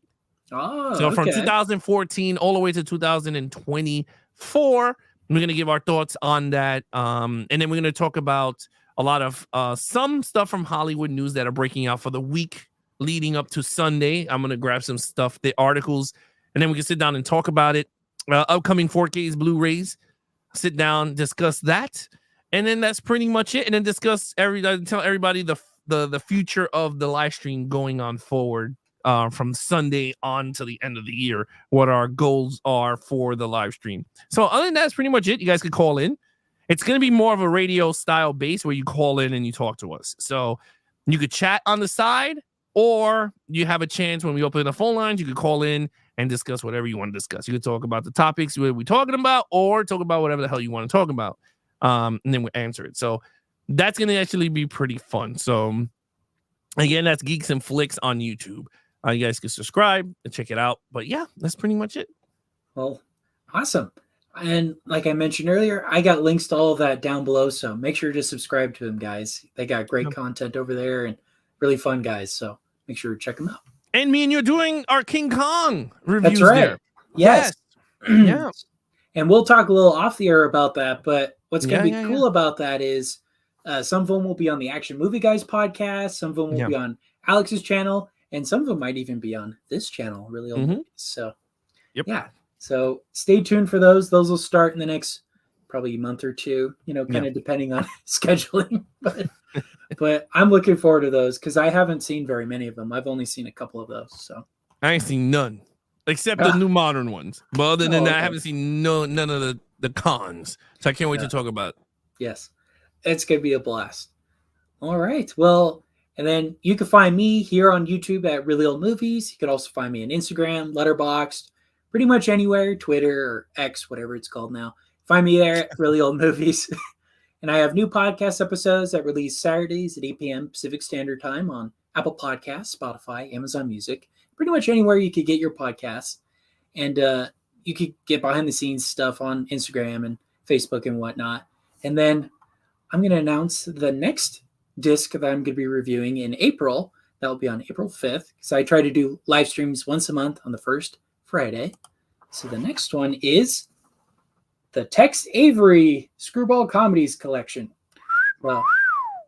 So from 2014 all the way to 2024, we're going to give our thoughts on that. And then we're going to talk about a lot of some stuff from Hollywood news that are breaking out for the week leading up to Sunday. I'm going to grab some stuff, the articles, and then we can sit down and talk about it. Upcoming 4Ks, Blu-rays, sit down, discuss that. And then that's pretty much it. And then tell everybody the future of the live stream going on forward from Sunday on to the end of the year, what our goals are for the live stream. So other than that, that's pretty much it. You guys could call in. It's going to be more of a radio style base where you call in and you talk to us. So you could chat on the side, or you have a chance when we open the phone lines, you could call in and discuss whatever you want to discuss. You could talk about the topics we're talking about, or talk about whatever the hell you want to talk about. And then we answer it. So that's going to actually be pretty fun. So again, that's Geeks and Flicks on YouTube. You guys can subscribe and check it out. But yeah, that's pretty much it. Well, awesome. And like I mentioned earlier, I got links to all of that down below. So make sure to subscribe to them, guys. They got great content over there and really fun guys. So make sure to check them out. And me and you're doing our King Kong reviews. That's right. There. Yes. Yeah. And we'll talk a little off the air about that. But what's going to be cool about that is some of them will be on the Action Movie Guys podcast. Some of them will be on Alex's channel. And some of them might even be on this channel, Really Old Movies. So, yeah. So stay tuned for those. Those will start in the next probably month or two, kind of depending on scheduling. But I'm looking forward to those because I haven't seen very many of them. I've only seen a couple of those. So I ain't seen none except the new modern ones. But other than that, I haven't seen none of the cons. So I can't wait to talk about it. Yes. It's going to be a blast. All right. Well, and then you can find me here on YouTube at Really Old Movies. You can also find me on Instagram, Letterboxd, pretty much anywhere, Twitter or X, whatever it's called now. Find me there at Really Old Movies. And I have new podcast episodes that release Saturdays at 8 p.m. Pacific Standard Time on Apple Podcasts, Spotify, Amazon Music, pretty much anywhere you could get your podcasts. And you could get behind the scenes stuff on Instagram and Facebook and whatnot. And then I'm going to announce the next disc that I'm going to be reviewing in April. That will be on April 5th. So I try to do live streams once a month on the first Friday. So the next one is the Tex Avery Screwball Comedies collection. Well,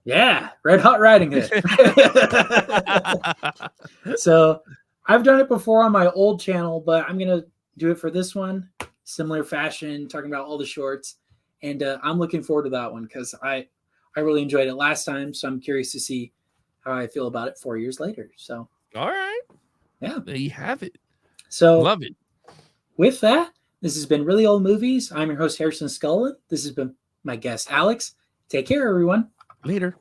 yeah, Red Hot Riding Hood. So I've done it before on my old channel, but I'm going to do it for this one. Similar fashion, talking about all the shorts. And I'm looking forward to that one because I really enjoyed it last time. So I'm curious to see how I feel about it 4 years later. So, all right. Yeah. There you have it. So, love it. With that, this has been Really Old Movies. I'm your host, Harrison Scullin. This has been my guest, Alex. Take care, everyone. Later.